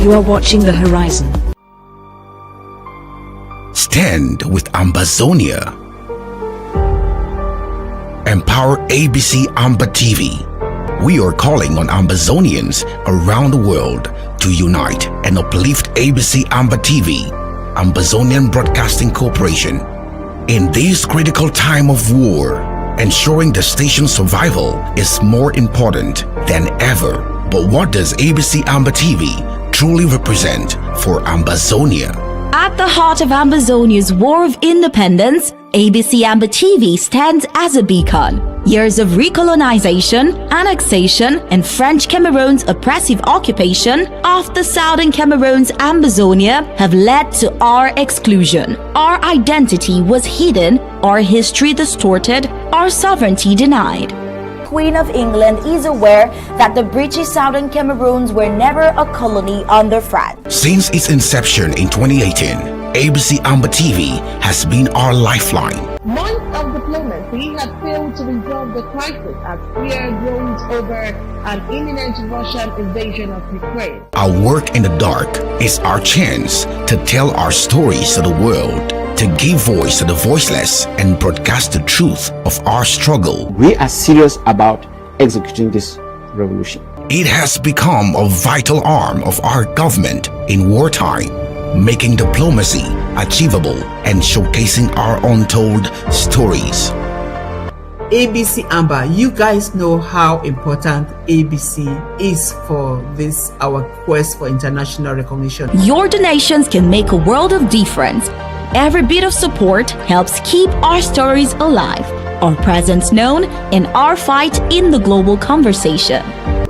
You are watching the horizon. Stand with Ambazonia. Empower ABC Amba TV. We are calling on Ambazonians around the world to unite and uplift ABC Amba TV, Ambazonian Broadcasting Corporation. In this critical time of war, ensuring the station's survival is more important than ever. But what does ABC Amba TV truly represent for Ambazonia? At the heart of Ambazonia's war of independence, ABC Amba TV stands as a beacon. Years of recolonization, annexation, and French Cameroon's oppressive occupation of the southern Cameroon's Ambazonia have led to our exclusion. Our identity was hidden, our history distorted, our sovereignty denied. Queen of England is aware that the British Southern Cameroons were never a colony under France. Since its inception in 2018, ABC Amba TV has been our lifeline. Months of diplomacy have failed to resolve the crisis as fear grows over an imminent Russian invasion of Ukraine. Our work in the dark is our chance to tell our stories to the world, to give voice to the voiceless and broadcast the truth of our struggle. We are serious about executing this revolution. It has become a vital arm of our government in wartime, making diplomacy achievable and showcasing our untold stories. ABC Amba, you guys know how important ABC is for this, our quest for international recognition. Your donations can make a world of difference. Every bit of support helps keep our stories alive, our presence known, and our fight in the global conversation.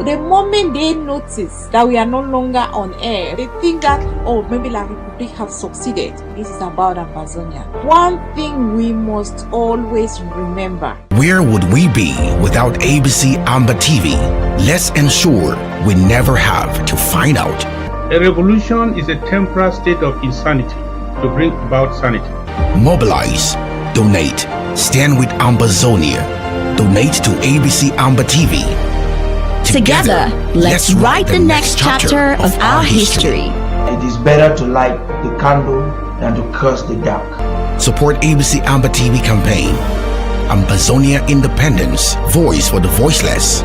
The moment they notice that we are no longer on air, they think that, oh, maybe La Republic has succeeded. This is about Ambazonia. One thing we must always remember. Where would we be without ABC Amba TV? Let's ensure we never have to find out. A revolution is a temporary state of insanity to bring about sanity. Mobilize, donate, stand with Ambazonia, donate to ABC Amba TV. Together, let's write the next chapter of our history. It is better to light the candle than to curse the dark. Support ABC Amba TV campaign. Ambazonia Independence, voice for the voiceless.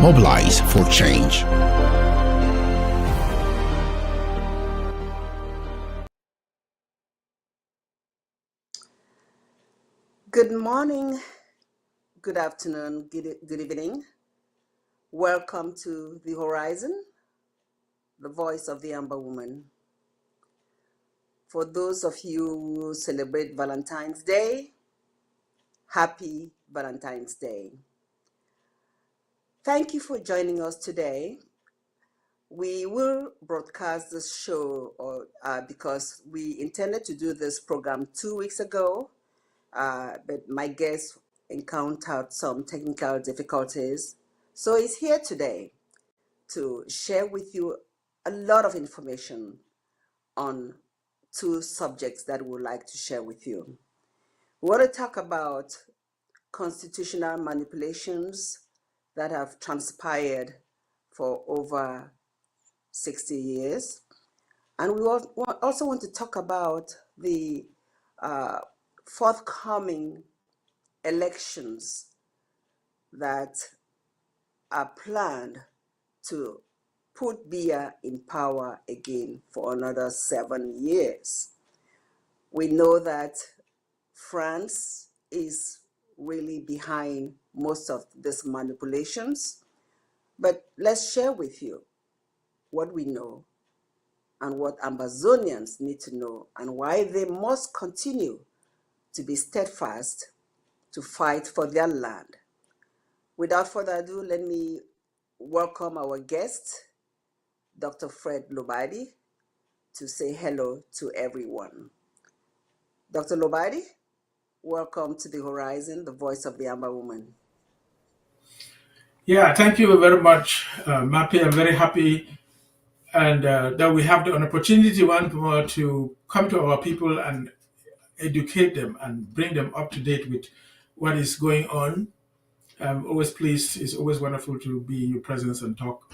Mobilize for change. Good morning, good afternoon, good evening. Welcome to The Horizon, the voice of the Amber woman. For those of you who celebrate Valentine's Day, happy Valentine's Day. Thank you for joining us today. We will broadcast this show because we intended to do this program 2 weeks ago, but my guest encountered some technical difficulties. So he's here today to share with you a lot of information on two subjects that we would like to share with you. We want to talk about constitutional manipulations that have transpired for over 60 years. And we also want to talk about the forthcoming elections that are planned to put Biya in power again for another 7 years. We know that France is really behind most of these manipulations, but let's share with you what we know and what Ambazonians need to know and why they must continue to be steadfast to fight for their land. Without further ado, let me welcome our guest, Dr. Fred Lobati, to say hello to everyone. Dr. Lobati, welcome to The Horizon, the voice of the Amber woman. Yeah, thank you very much, Mappy. I'm very happy and that we have the opportunity once more to come to our people and educate them and bring them up to date with what is going on. I'm always pleased. It's always wonderful to be in your presence and talk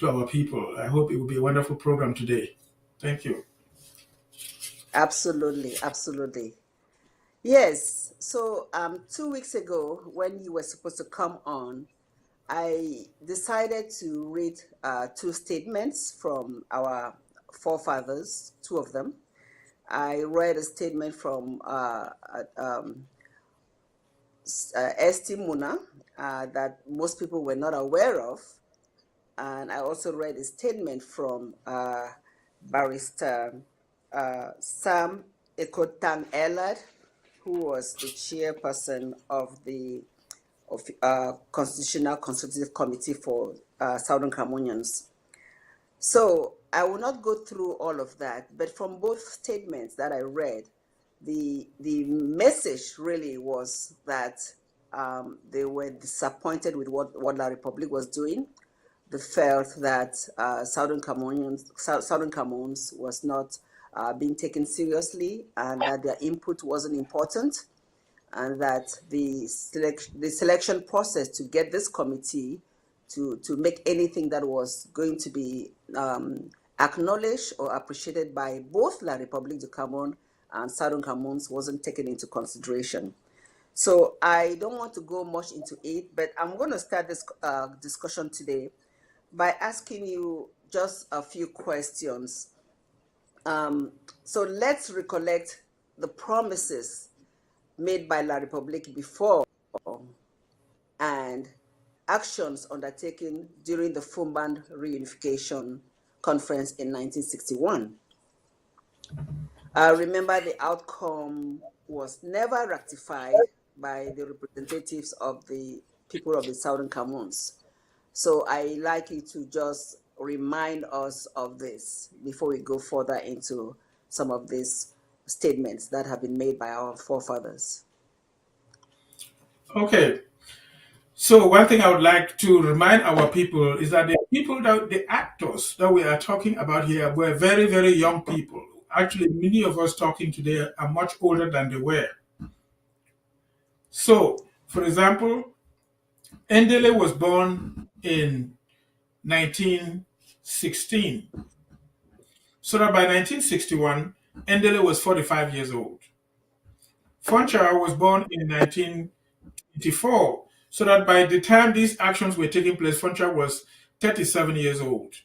to our people. I hope it will be a wonderful program today. Thank you. Absolutely, absolutely. Yes. So 2 weeks ago, when you were supposed to come on, I decided to read two statements from our forefathers, two of them. I read a statement from Esti Muna that most people were not aware of. And I also read a statement from Barrister Sam Ekotang Elad, who was the chairperson of the Constitutional Consultative Committee for Southern Cameroonians. So I will not go through all of that, but from both statements that I read, the message really was that they were disappointed with what La Republique was doing. They felt that Southern Cameroons was not being taken seriously, and that their input wasn't important, and that the selection process to get this committee to make anything that was going to be acknowledged or appreciated by both La République du Cameroun and Southern Cameroons wasn't taken into consideration. So I don't want to go much into it, but I'm going to start this discussion today by asking you just a few questions. So let's recollect the promises made by La République before and actions undertaken during the Fumban Reunification Conference in 1961. Remember, the outcome was never ratified by the representatives of the people of the Southern Cameroons. So I like you to just remind us of this before we go further into some of these statements that have been made by our forefathers. Okay. So one thing I would like to remind our people is that the actors that we are talking about here were very, very young people. Actually, many of us talking today are much older than they were. So, for example, Ndele was born in 1916. So that by 1961, Ndele was 45 years old. Foncha was born in 1924. So that by the time these actions were taking place, Foncha was 37 years old.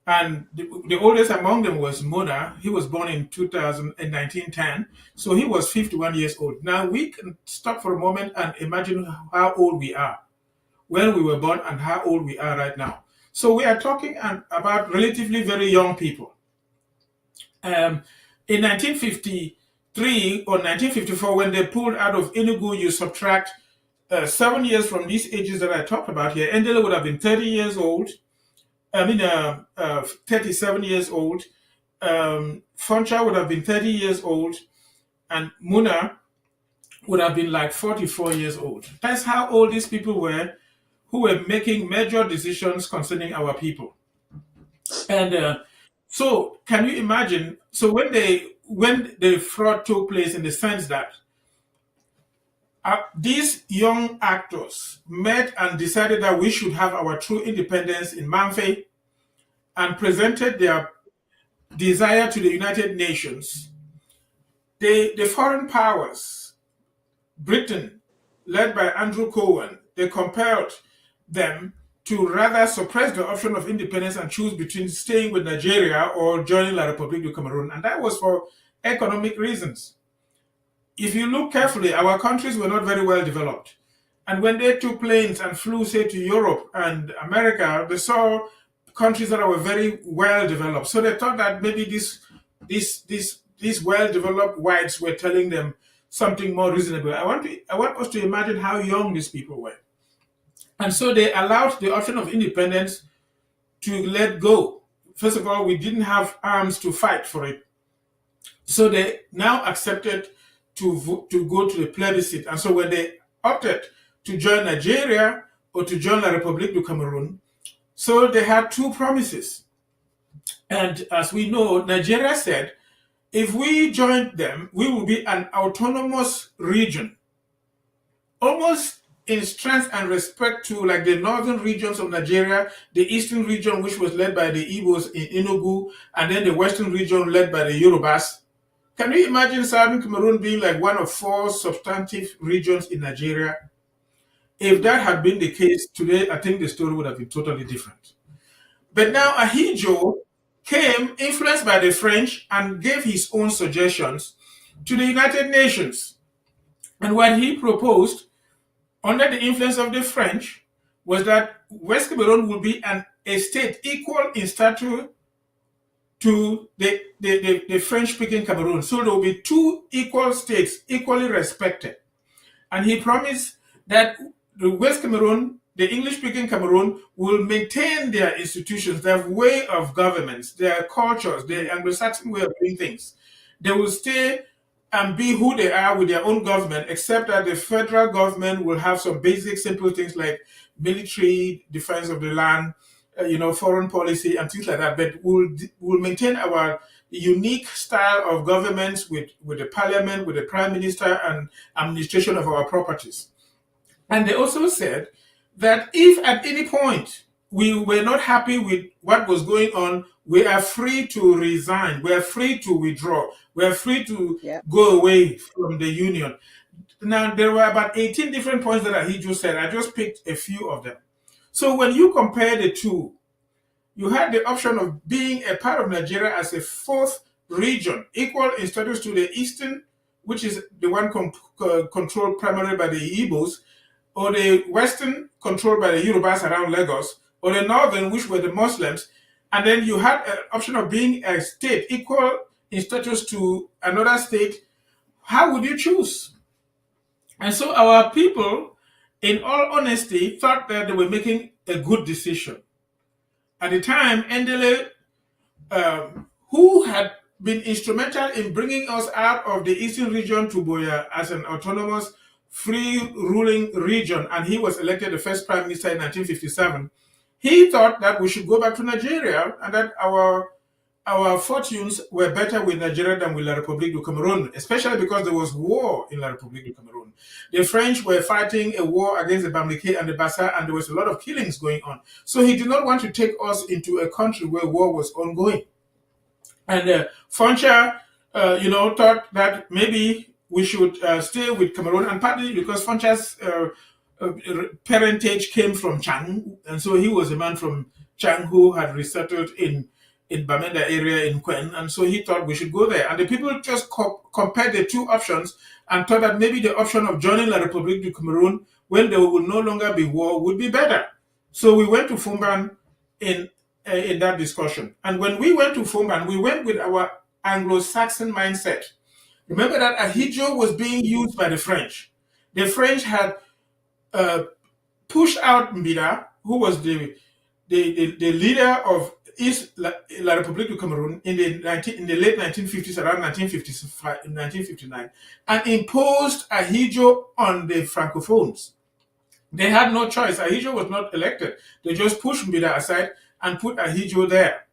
And the oldest among them was Mona. He was born in 1910. So he was 51 years old. Now we can stop for a moment and imagine how old we are when we were born and how old we are right now. So we are talking about relatively very young people. In 1953 or 1954, when they pulled out of Enugu, you subtract 7 years from these ages that I talked about here. Ndele would have been 30 years old. 37 years old. Foncha would have been 30 years old. And Muna would have been like 44 years old. That's how old these people were who were making major decisions concerning our people. And so can you imagine, so when the fraud took place, in the sense that these young actors met and decided that we should have our true independence in Mamfe and presented their desire to the United Nations. The foreign powers, Britain, led by Andrew Cohen, they compelled them to rather suppress the option of independence and choose between staying with Nigeria or joining La République du Cameroun. And that was for economic reasons. If you look carefully, our countries were not very well developed. And when they took planes and flew, say, to Europe and America, they saw countries that were very well developed. So they thought that maybe these well-developed whites were telling them something more reasonable. I want us to imagine how young these people were. And so they allowed the option of independence to let go. First of all, we didn't have arms to fight for it. So they now accepted to go to the plebiscite. And so when they opted to join Nigeria or to join La République du Cameroun, so they had two promises. And as we know, Nigeria said, if we joined them, we will be an autonomous region, almost in strength and respect to like the northern regions of Nigeria, the eastern region, which was led by the Igbos in Enugu, and then the western region led by the Yorubas. Can you imagine southern Cameroon being like one of 4 substantive regions in Nigeria? If that had been the case today, I think the story would have been totally different. But now Ahidjo came influenced by the French and gave his own suggestions to the United Nations. And what he proposed, under the influence of the French, was that West Cameroon will be a state equal in stature to the French-speaking Cameroon. So there will be 2 equal states, equally respected. And he promised that the West Cameroon, the English-speaking Cameroon, will maintain their institutions, their way of governments, their cultures, their Anglo-Saxon way of doing things. They will stay and be who they are with their own government, except that the federal government will have some basic, simple things like military, defense of the land, foreign policy and things like that. But we'll maintain our unique style of governments with the parliament, with the prime minister, and administration of our properties. And they also said that if at any point we were not happy with what was going on, we are free to resign, we are free to withdraw, we are free to go away from the union. Now, there were about 18 different points that Ahidjo said. I just picked a few of them. So when you compare the two, you had the option of being a part of Nigeria as a 4th region, equal in status to the eastern, which is the one controlled primarily by the Igbos, or the western, controlled by the Yorubas around Lagos, or the northern, which were the Muslims. And then you had an option of being a state equal in status to another state. How would you choose? And so our people, in all honesty, thought that they were making a good decision. At the time, Endele, who had been instrumental in bringing us out of the eastern region to Boya as an autonomous, free ruling region, and he was elected the first prime minister in 1957, he thought that we should go back to Nigeria and that our fortunes were better with Nigeria than with La République du Cameroun, especially because there was war in La République du Cameroun. The French were fighting a war against the Bamileke and the Bassa, and there was a lot of killings going on. So he did not want to take us into a country where war was ongoing. And Foncha, thought that maybe we should stay with Cameroon, and partly because Foncha's parentage came from Chang, and so he was a man from Chang who had resettled in Bamenda area in Kwen, and so he thought we should go there. And the people just compared the 2 options and thought that maybe the option of joining La République du Cameroun, when there will no longer be war, would be better. So we went to Fumban in that discussion. And when we went to Fumban, we went with our Anglo-Saxon mindset. Remember that Ahidjo was being used by the French. The French had pushed out Mbida, who was the leader of East La République du Cameroun in the late 1950s, around 1959, and imposed Ahidjo on the Francophones. They had no choice. Ahidjo was not elected. They just pushed Mbida aside and put Ahidjo there.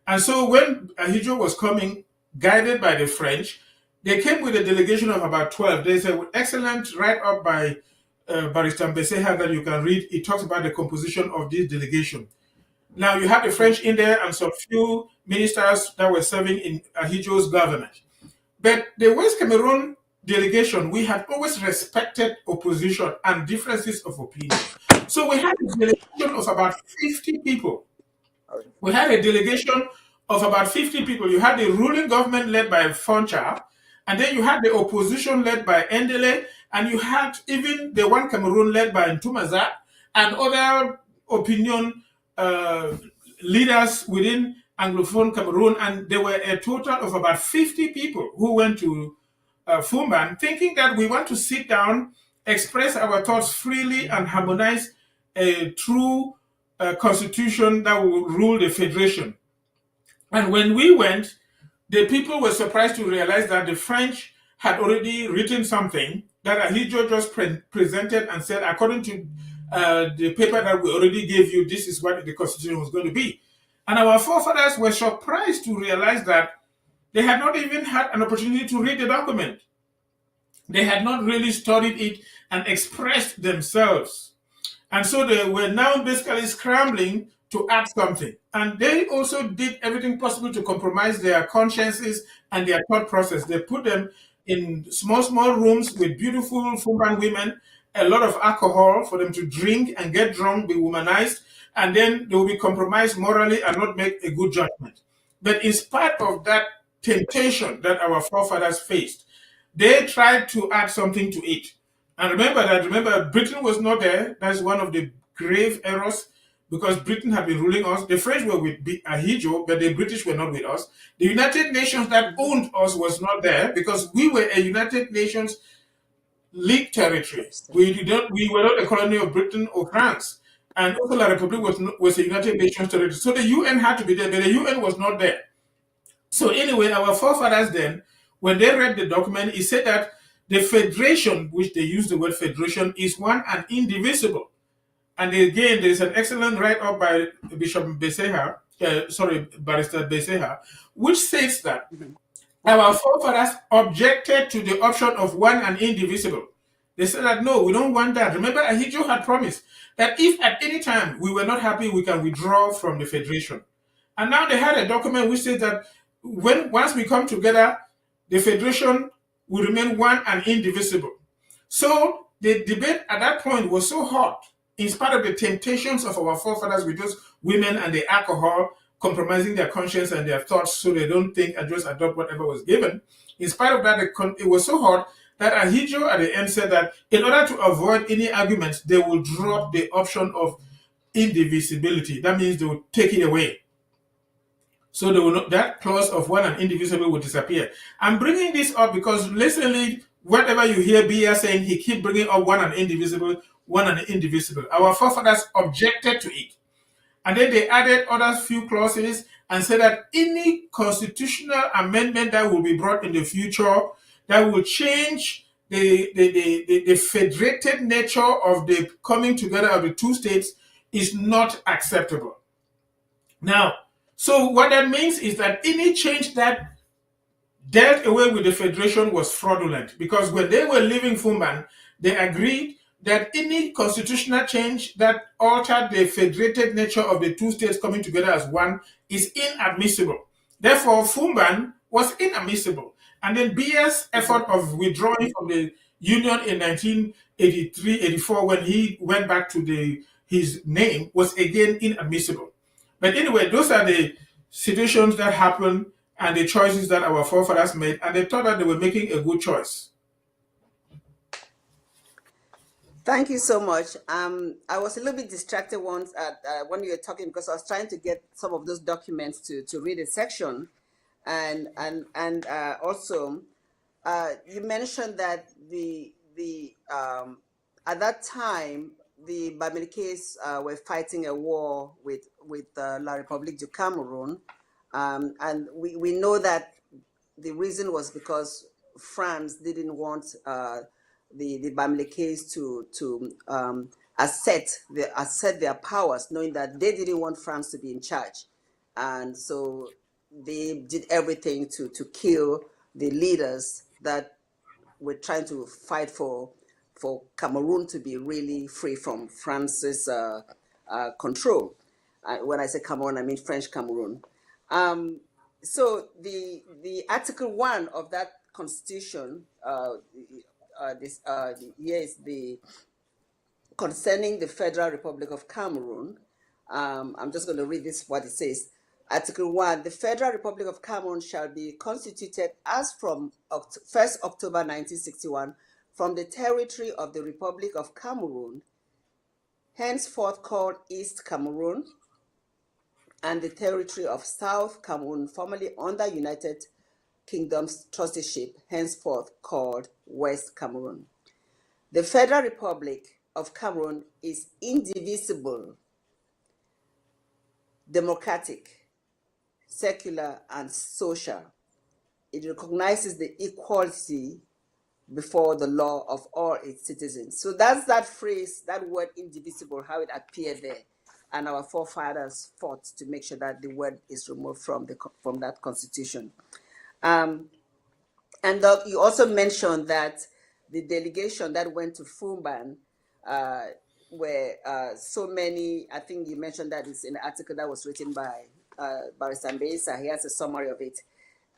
And so when Ahidjo was coming, guided by the French, they came with a delegation of about 12. There's an excellent write-up by Barrister Mbeseha that you can read. It talks about the composition of this delegation. Now, you had the French in there and some few ministers that were serving in Ahidjo's government. But the West Cameroon delegation, we had always respected opposition and differences of opinion. So we had a delegation of about 50 people. We had a delegation of about 50 people. You had the ruling government led by Foncha, and then you had the opposition led by Endele, and you had even the one Cameroon led by Ntumaza, and other opinion leaders within Anglophone Cameroon. And there were a total of about 50 people who went to Fumban, thinking that we want to sit down, express our thoughts freely, and harmonize a true constitution that will rule the federation. And when we went, the people were surprised to realize that the French had already written something that Ahidjo just presented and said, according to the paper that we already gave you, this is what the constitution was going to be. And our forefathers were surprised to realize that they had not even had an opportunity to read the document. They had not really studied it. and expressed themselves. And so they were now basically scrambling to add something. And they also did everything possible to compromise their consciences and their thought process. They put them in small, small rooms with beautiful Fumban women, a lot of alcohol for them to drink and get drunk, be womanized, and then they will be compromised morally and not make a good judgment. But in spite of that temptation that our forefathers faced, they tried to add something to it. And remember, Britain was not there. That's one of the grave errors because Britain had been ruling us. The French were with Ahidjo, but the British were not with us. The United Nations that owned us was not there because we were a United Nations League territory. We were not a colony of Britain or France. And also La Republic was a United Nations territory. So the UN had to be there, but the UN was not there. So anyway, our forefathers then, when they read the document, it said that the federation, which they use the word federation, is one and indivisible. And again, there is an excellent write-up by Bishop Barrister Beseha, which says that our forefathers objected to the option of one and indivisible. They said that, no, we don't want that. Remember, Ahidjo had promised that if at any time we were not happy, we can withdraw from the federation. And now they had a document which says that once we come together, the federation will remain one and indivisible. So the debate at that point was so hot, in spite of the temptations of our forefathers with those women and the alcohol, compromising their conscience and their thoughts so they don't think and just adopt whatever was given. In spite of that, it was so hot that Ahidjo at the end said that in order to avoid any arguments, they will drop the option of indivisibility. That means they will take it away. So that clause of one and indivisible will disappear. I'm bringing this up because recently, whatever you hear Bia saying, he keep bringing up one and indivisible, one and indivisible. Our forefathers objected to it. And then they added other few clauses and said that any constitutional amendment that will be brought in the future that will change the federated nature of the coming together of the two states is not acceptable. Now, so what that means is that any change that dealt away with the federation was fraudulent because when they were leaving Fumban, they agreed that any constitutional change that altered the federated nature of the two states coming together as one is inadmissible. Therefore, Fumban was inadmissible. And then Bia's effort of withdrawing from the union in 1983-84 when he went back to his name was again inadmissible. But anyway, those are the situations that happened and the choices that our forefathers made, and they thought that they were making a good choice. Thank you so much. I was a little bit distracted once when you were talking because I was trying to get some of those documents to read a section, and also you mentioned that the at that time the Bamilikes were fighting a war with La République du Cameroun, and we know that the reason was because France didn't want the Bamilikes to assert their powers, knowing that they didn't want France to be in charge, and so they did everything to kill the leaders that were trying to fight for Cameroon to be really free from France's control. When I say Cameroon, I mean French Cameroon. So the Article 1 of that constitution, here is the concerning the Federal Republic of Cameroon. I'm just going to read this, what it says. Article 1, the Federal Republic of Cameroon shall be constituted as from 1st October 1961 from the territory of the Republic of Cameroon, henceforth called East Cameroon, and the territory of South Cameroon, formerly under United Kingdom's trusteeship, henceforth called West Cameroon. The Federal Republic of Cameroon is indivisible, democratic, secular, and social. It recognizes the equality before the law of all its citizens. So that's that phrase, that word indivisible, how it appeared there. And our forefathers fought to make sure that the word is removed from that constitution. And you also mentioned that the delegation that went to Fumban were so many. I think you mentioned that it's in the article that was written by Barrister Mbesa. He has a summary of it.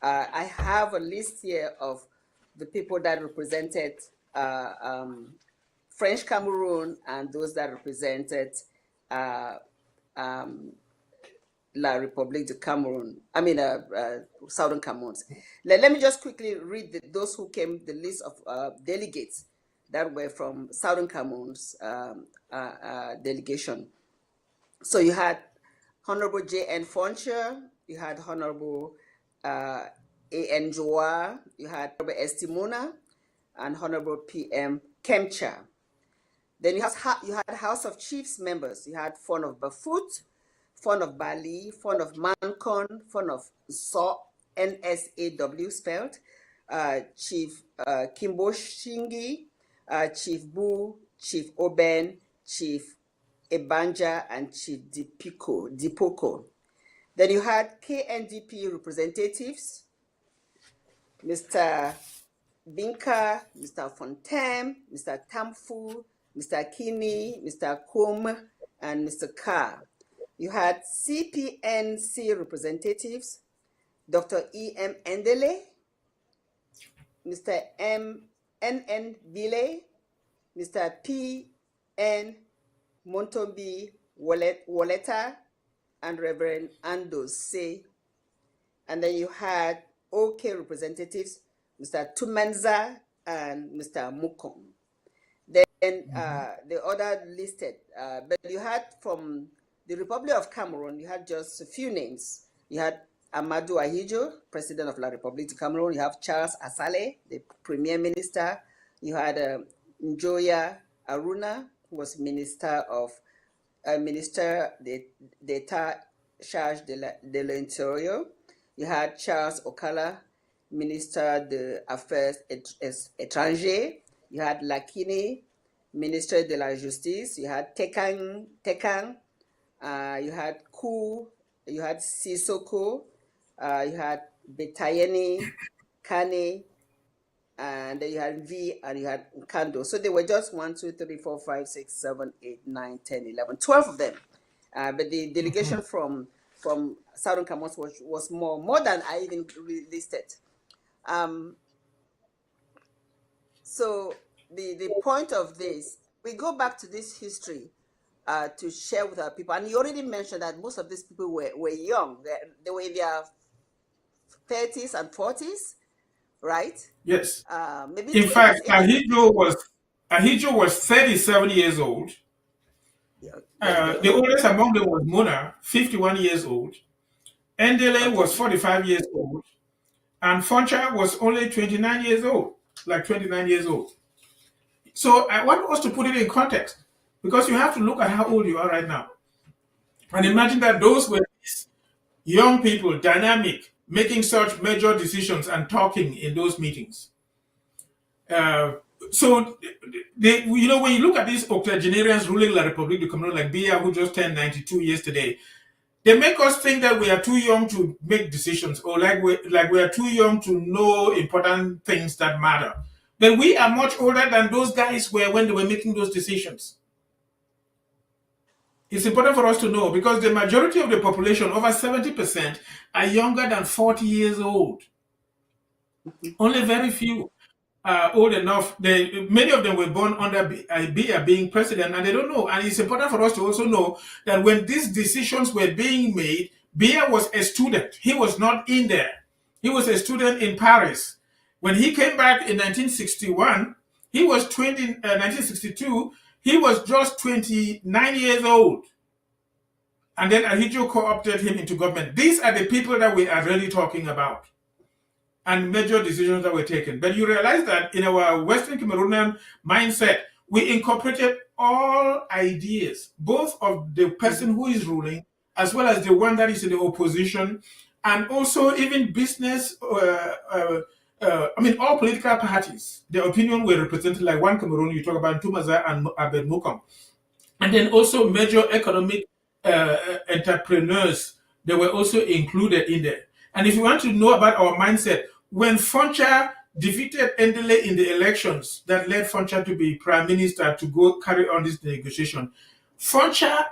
I have a list here of the people that represented French Cameroun and those that represented La République de Cameroun, Southern Cameroun. Let me just quickly read those who came, the list of delegates that were from Southern Cameroun's delegation. So you had Honorable J.N. Foncher, you had Honorable A.N. Joa, you had Honorable Estimona, and Honorable P.M. Kemcha. Then you had House of Chiefs members. You had Fon of Bafut, Fon of Bali, Fon of Mancon, Fon of So, NSAW spelled, Chief Kimbo Shingi, Chief Bu, Chief Oben, Chief Ebanja, and Chief Dipoko. Then you had KNDP representatives, Mr. Binka, Mr. Fontem, Mr. Tamfu, Mr. Kini, Mr. Kum, and Mr. Ka. You had CPNC representatives, Dr. E.M. Endele, Mr. M.N.N. Bile, Mr. P.N. Montombi Woleta, and Reverend Ando Se. And then you had OK representatives, Mr. Tumanza and Mr. Mukom. Then the other listed, but you had from the Republic of Cameroon, you had just a few names. You had Amadou Ahidjo, President of La République de Cameroun. You have Charles Asale, the Premier Minister. You had Njoya Aruna, who was Minister d'État chargé de l'Intérieur. You had Charles Okala, Minister des Affaires étrangères. You had Lakini, Minister de la Justice. You had Tekang, you had Ku, you had Sisoko, you had Betayeni, Kane, and then you had V, and you had Kando. So they were just 1, 2, 3, 4, 5, 6, 7, 8, 9, 10, 11, 12 of them. But the delegation from Southern Cameroon was more than I even listed. So the point of this, we go back to this history to share with our people. And you already mentioned that most of these people were young. They were in their 30s and 40s, right? Yes. Maybe in fact, Ahidjo was 37 years old. The oldest among them was Mona, 51 years old. Endele was 45 years old. And Foncha was only 29 years old, like 29 years old. So I want us to put it in context, because you have to look at how old you are right now. And imagine that those were these young people, dynamic, making such major decisions and talking in those meetings. So, when you look at these octogenarians ruling La République du Cameroun, like Biya, who just turned 92 yesterday, they make us think that we are too young to make decisions, or like we are too young to know important things that matter. But we are much older than those guys were when they were making those decisions. It's important for us to know, because the majority of the population, over 70%, are younger than 40 years old. Only very few are old enough. Many of them were born under Biya being president, and they don't know. And it's important for us to also know that when these decisions were being made, Biya was a student. He was not in there. He was a student in Paris. When he came back in 1961, he was 1962, he was just 29 years old. And then Ahidjo co-opted him into government. These are the people that we are really talking about, and major decisions that were taken. But you realize that in our Western Cameroonian mindset, we incorporated all ideas, both of the person who is ruling, as well as the one that is in the opposition, and also even business, all political parties. Their opinion were represented, like One Cameroon, you talk about Tumaza and Abed Mukom. And then also major economic entrepreneurs, they were also included in there. And if you want to know about our mindset, when Foncha defeated Endele in the elections that led Foncha to be prime minister to go carry on this negotiation. Foncha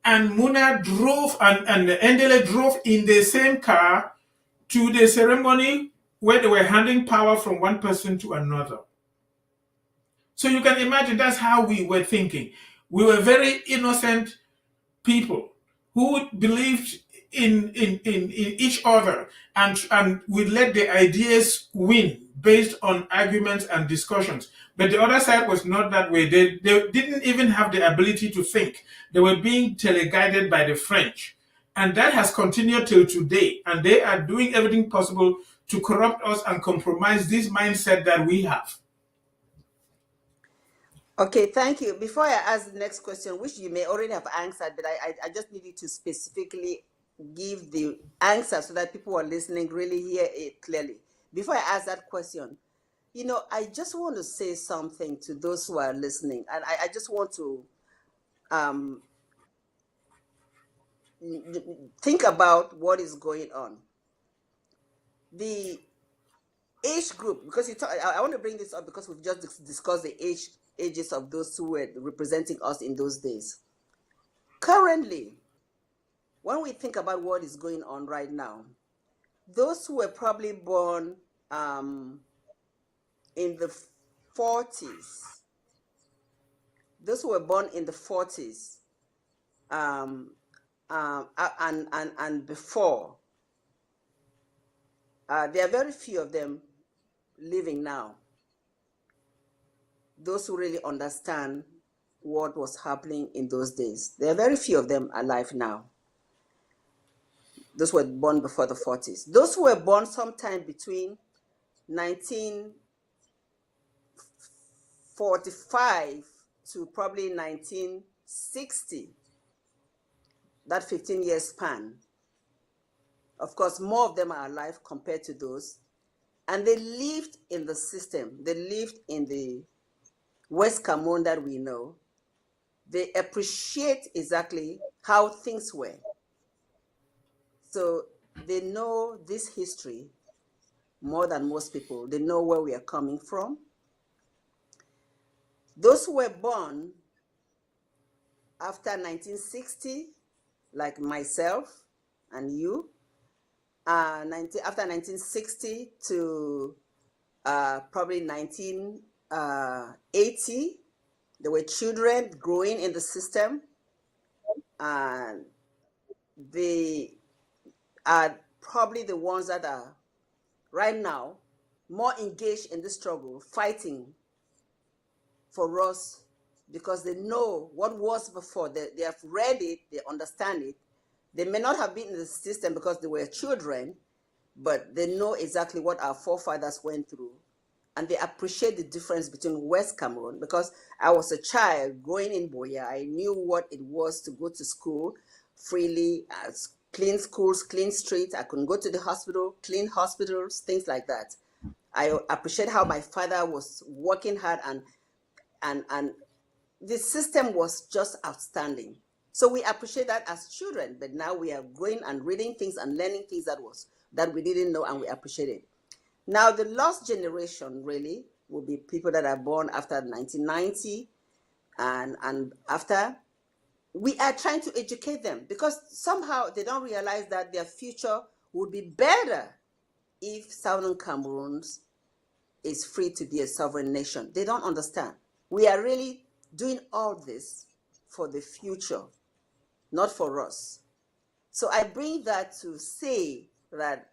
and Muna drove, and Endele drove in the same car to the ceremony where they were handing power from one person to another. So you can imagine that's how we were thinking. We were very innocent people who believed in each other, and we let the ideas win based on arguments and discussions. But the other side was not that way. They didn't even have the ability to think. They were being teleguided by the French. And that has continued till today. And they are doing everything possible to corrupt us and compromise this mindset that we have. Okay, thank you. Before I ask the next question, which you may already have answered, but I just needed to specifically give the answer so that people who are listening really hear it clearly. Before I ask that question, I just want to say something to those who are listening, and I just want to think about what is going on. The age group, because I want to bring this up because we've just discussed the ages of those who were representing us in those days. Currently, when we think about what is going on right now, those who were probably born in the 40s, those who were born in the 40s and before, there are very few of them living now. Those who really understand what was happening in those days. There are very few of them alive now. Those who were born before the 40s. Those who were born sometime between 1945 to probably 1960, that 15-year span. Of course, more of them are alive compared to those. And they lived in the system. They lived in the West Cameroun that we know. They appreciate exactly how things were. So they know this history more than most people. They know where we are coming from. Those who were born after 1960, like myself and you, after 1960 to probably 1980, there were children growing in the system, and they are probably the ones that are right now more engaged in the struggle, fighting for us, because they know what was before. They have read it, they understand it. They may not have been in the system because they were children, but they know exactly what our forefathers went through. And they appreciate the difference between West Cameroon, because I was a child growing in Boya. I knew what it was to go to school freely, clean schools, clean streets. I couldn't go to the hospital, clean hospitals, things like that. I appreciate how my father was working hard, and the system was just outstanding. So we appreciate that as children, but now we are growing and reading things and learning things that we didn't know, and we appreciate it. Now, the lost generation really will be people that are born after 1990 and after. We are trying to educate them, because somehow they don't realize that their future would be better if Southern Cameroon is free to be a sovereign nation. They don't understand. We are really doing all this for the future, not for us. So I bring that to say that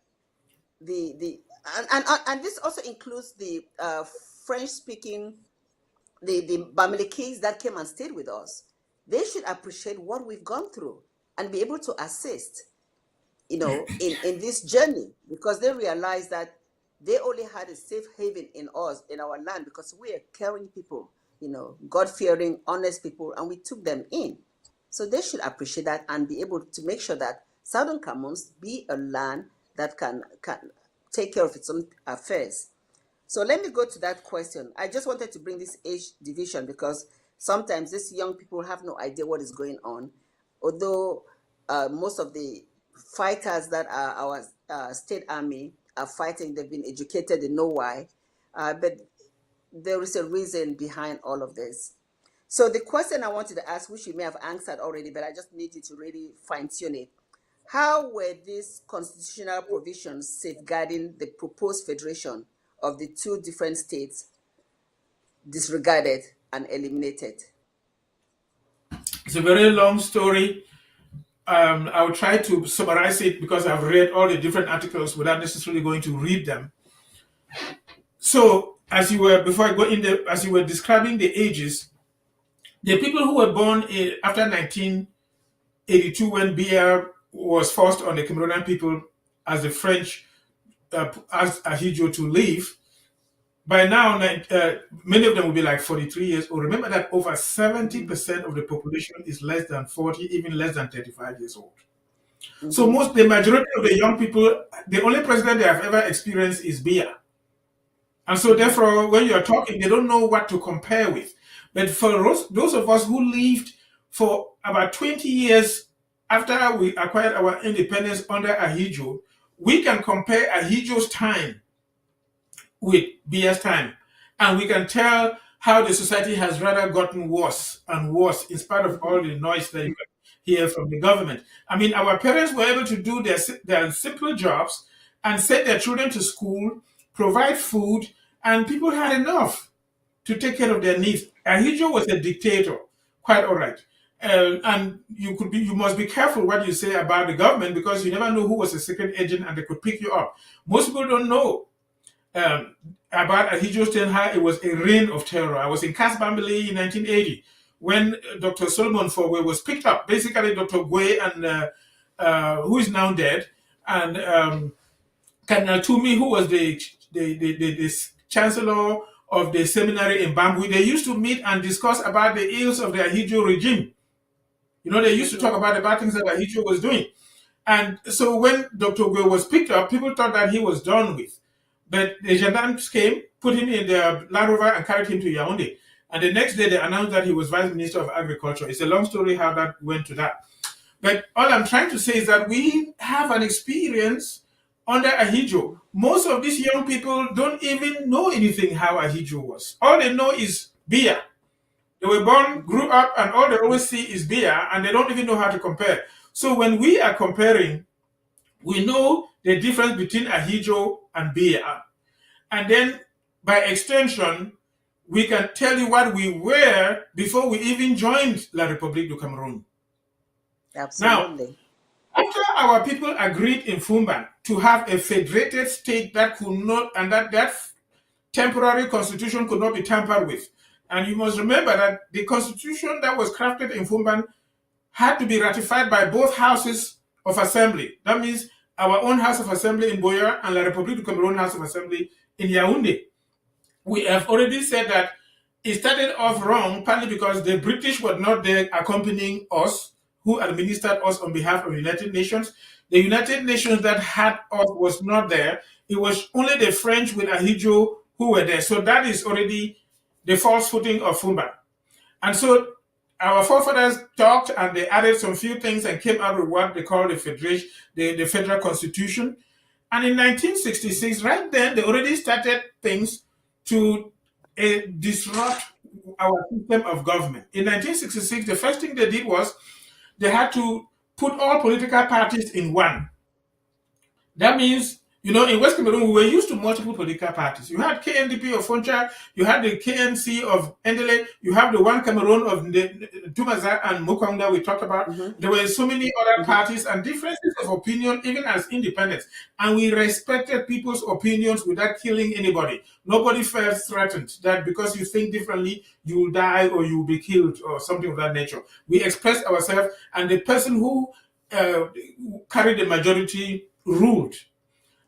and this also includes the French-speaking, the Bamilikis that came and stayed with us. They should appreciate what we've gone through and be able to assist, in this journey, because they realize that they only had a safe haven in us, in our land, because we are caring people, God-fearing, honest people, and we took them in. So they should appreciate that and be able to make sure that Southern Cameroon be a land that can take care of its own affairs. So let me go to that question. I just wanted to bring this age division because sometimes these young people have no idea what is going on. Although most of the fighters that are our state army are fighting, they've been educated, they know why. but there is a reason behind all of this. So the question I wanted to ask, which you may have answered already, but I just need you to really fine-tune it. How were these constitutional provisions safeguarding the proposed federation of the two different states disregarded and eliminated? It's a very long story. I will try to summarize it because I've read all the different articles without necessarily going to read them. So, as you were describing the ages, the people who were born after 1982, when beer was forced on the Cameroonian people as the French asked Ahidjo to leave, by now, many of them will be like 43 years old. Remember that over 70% of the population is less than 40, even less than 35 years old. Mm-hmm. So the majority of the young people, the only president they have ever experienced is Biya. And so therefore, when you're talking, they don't know what to compare with. But for those of us who lived for about 20 years after we acquired our independence under Ahidjo, we can compare Ahidjo's time with Biya's time. And we can tell how the society has rather gotten worse and worse in spite of all the noise that you can hear from the government. I mean, our parents were able to do their simple jobs and send their children to school, provide food, and people had enough to take care of their needs. Ahidjo was a dictator, quite all right. And you must be careful what you say about the government because you never know who was a secret agent and they could pick you up. Most people don't know about Ahidjo's time, how it was a reign of terror. I was in Kasbambili in 1980 when Dr. Solomon Fowe was picked up. Basically, Dr. Gwe and who is now dead, and Cardinal Tumi, who was the chancellor of the seminary in Bangui, they used to meet and discuss about the ills of the Ahidjo regime. You know, they used to talk about the bad things that Ahidjo was doing. And so when Dr. Gwe was picked up, people thought that he was done with. But the gendarmes came, put him in their Land Rover and carried him to Yaoundé. And the next day they announced that he was Vice Minister of Agriculture. It's a long story how that went to that. But all I'm trying to say is that we have an experience under Ahidjo. Most of these young people don't even know anything how Ahidjo was. All they know is Biya. They were born, grew up, and all they always see is Biya, and they don't even know how to compare. So when we are comparing, we know the difference between Ahidjo and Biya. And then, by extension, we can tell you what we were before we even joined La République du Cameroun. Absolutely. Now, after our people agreed in Fumban to have a federated state that could not, and that temporary constitution could not be tampered with. And you must remember that the constitution that was crafted in Fumban had to be ratified by both houses of assembly. That means our own House of Assembly in Boya and La République du Cameroun House of Assembly in Yaoundé. We have already said that it started off wrong, partly because the British were not there accompanying us, who administered us on behalf of the United Nations. The United Nations that had us was not there. It was only the French with Ahidjo who were there. So that is already the false footing of Fumba. And so our forefathers talked and they added some few things and came out with what they call the Federation, the Federal Constitution. And in 1966, right then, they already started things to disrupt our system of government. In 1966, the first thing they did was they had to put all political parties in one. That means, you know, in West Cameroon, we were used to multiple political parties. You had KNDP of Foncha, you had the KNC of Endele, you have the One Cameroon of Tumaza and Mukwanga we talked about. Mm-hmm. There were so many other parties and differences of opinion, even as independents. And we respected people's opinions without killing anybody. Nobody felt threatened that because you think differently, you will die or you will be killed or something of that nature. We expressed ourselves, and the person who carried the majority ruled.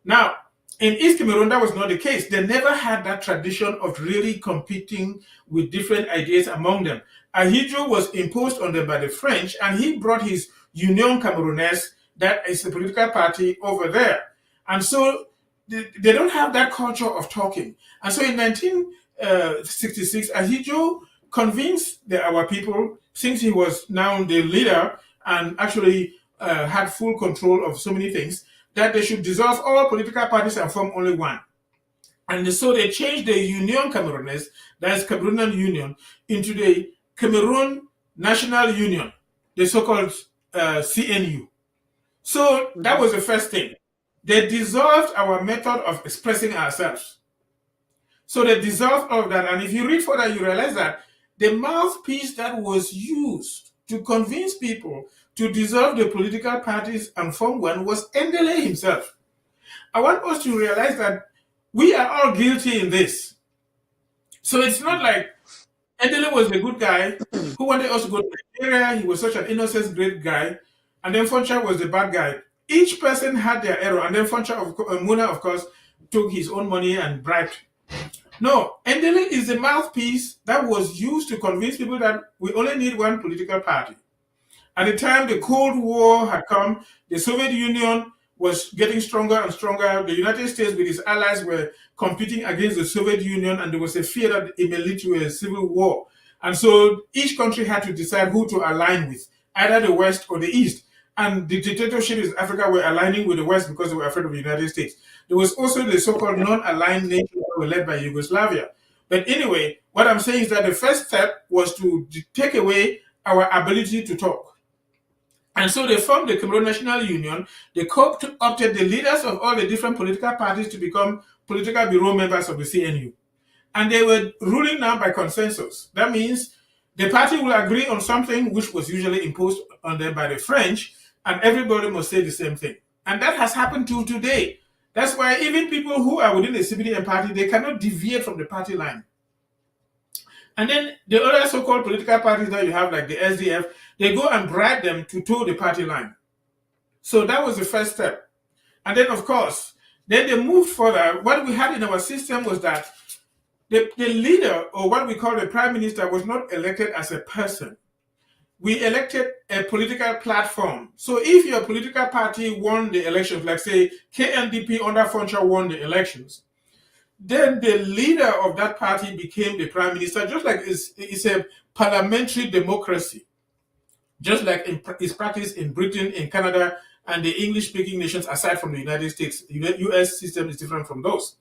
Now, in East Cameroon, that was not the case. They never had that tradition of really competing with different ideas among them. Ahidjo was imposed on them by the French, and he brought his Union Camerounaise, that is a political party, over there. And so they don't have that culture of talking. And so in 1966, Ahidjo convinced our people, since he was now the leader and actually had full control of so many things, that they should dissolve all political parties and form only one. And so they changed the Union Camerounese, that is Cameroonian Union, into the Cameroon National Union, the so-called CNU. So that was the first thing. They dissolved our method of expressing ourselves. So they dissolved all of that. And if you read further, you realize that the mouthpiece that was used to convince people to dissolve the political parties and form one was Endele himself. I want us to realize that we are all guilty in this. So it's not like Endele was a good guy who wanted us to go to Nigeria. He was such an innocent, great guy. And then Foncha was the bad guy. Each person had their error. And then Foncha, Muna, of course, took his own money and bribed. No, Endele is the mouthpiece that was used to convince people that we only need one political party. At the time the Cold War had come, the Soviet Union was getting stronger and stronger. The United States with its allies were competing against the Soviet Union, and there was a fear that it may lead to a civil war. And so each country had to decide who to align with, either the West or the East. And the dictatorships in Africa were aligning with the West because they were afraid of the United States. There was also the so-called non-aligned nations that were led by Yugoslavia. But anyway, what I'm saying is that the first step was to take away our ability to talk. And so they formed the Cameroon National Union. They opted the leaders of all the different political parties to become political bureau members of the CNU. And they were ruling now by consensus. That means the party will agree on something which was usually imposed on them by the French, and everybody must say the same thing. And that has happened till today. That's why even people who are within the CPDM party, they cannot deviate from the party line. And then the other so-called political parties that you have, like the SDF, they go and bribe them to toe the party line. So that was the first step. And then, of course, then they moved further. What we had in our system was that the leader, or what we call the prime minister, was not elected as a person. We elected a political platform. So if your political party won the elections, like say KNDP under Foncha won the elections, then the leader of that party became the prime minister, just like it's a parliamentary democracy, just like it's practiced in Britain, in Canada, and the English-speaking nations aside from the United States. The US system is different from those.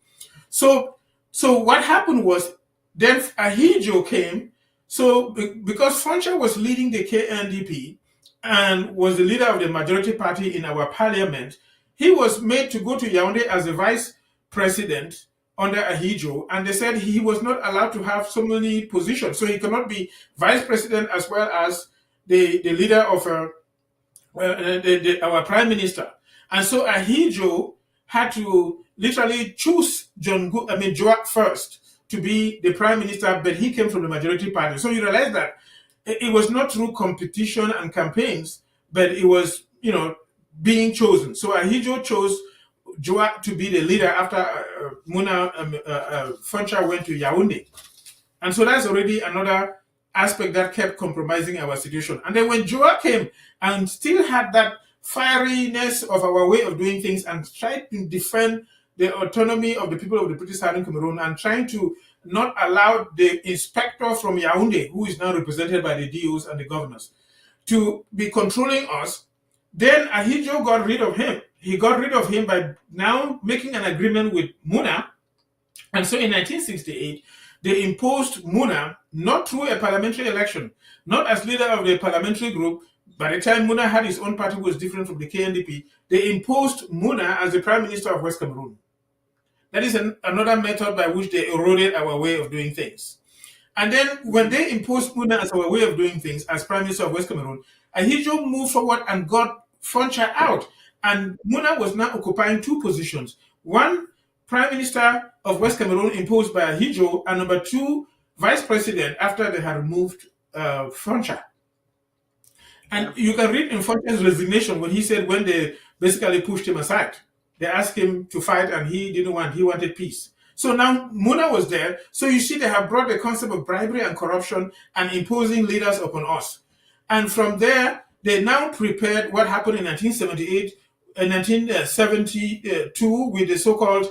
So what happened was, then Ahidjo came. So because Foncha was leading the KNDP and was the leader of the majority party in our parliament, he was made to go to Yaoundé as the vice president under Ahidjo, and they said he was not allowed to have so many positions. So he cannot be vice president as well as the leader of our prime minister. And so Ahidjo had to literally choose Joa first to be the prime minister, but he came from the majority party. So you realize that it was not through competition and campaigns, but it was, being chosen. So Ahidjo chose Joa to be the leader after Foncha went to Yaoundé. And so that's already another aspect that kept compromising our situation. And then when Joa came and still had that fieriness of our way of doing things and tried to defend the autonomy of the people of the British Southern Cameroon and trying to not allow the inspector from Yaoundé, who is now represented by the DOs and the governors, to be controlling us, then Ahidjo got rid of him. He got rid of him by now making an agreement with Muna. And so in 1968, they imposed Muna not through a parliamentary election, not as leader of the parliamentary group. By the time Muna had his own party, who was different from the KNDP, they imposed Muna as the prime minister of West Cameroon. That is another method by which they eroded our way of doing things. And then when they imposed Muna as our way of doing things as prime minister of West Cameroon, Ahidjo moved forward and got Foncha out. And Muna was now occupying two positions. One, prime minister of West Cameroon imposed by Ahidjo, and number two, vice president after they had removed Foncha. And you can read in Foncha's resignation when he said when they basically pushed him aside. They asked him to fight and he didn't want, he wanted peace. So now Muna was there. So you see they have brought the concept of bribery and corruption and imposing leaders upon us. And from there, they now prepared what happened in 1978 and 1972 with the so-called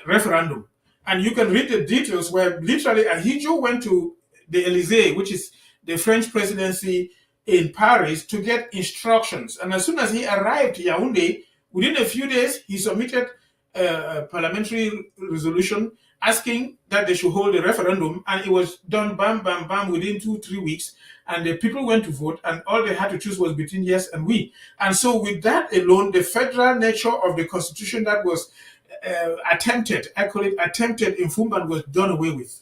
referendum. And you can read the details where literally Ahidjo went to the Elysee, which is the French presidency in Paris, to get instructions. And as soon as he arrived to Yaoundé, within a few days, he submitted a parliamentary resolution asking that they should hold a referendum, and it was done bam, bam, bam within 2-3 weeks. And the people went to vote, and all they had to choose was between yes and we. And so, with that alone, the federal nature of the constitution that was attempted, I call it attempted in Fumban, was done away with.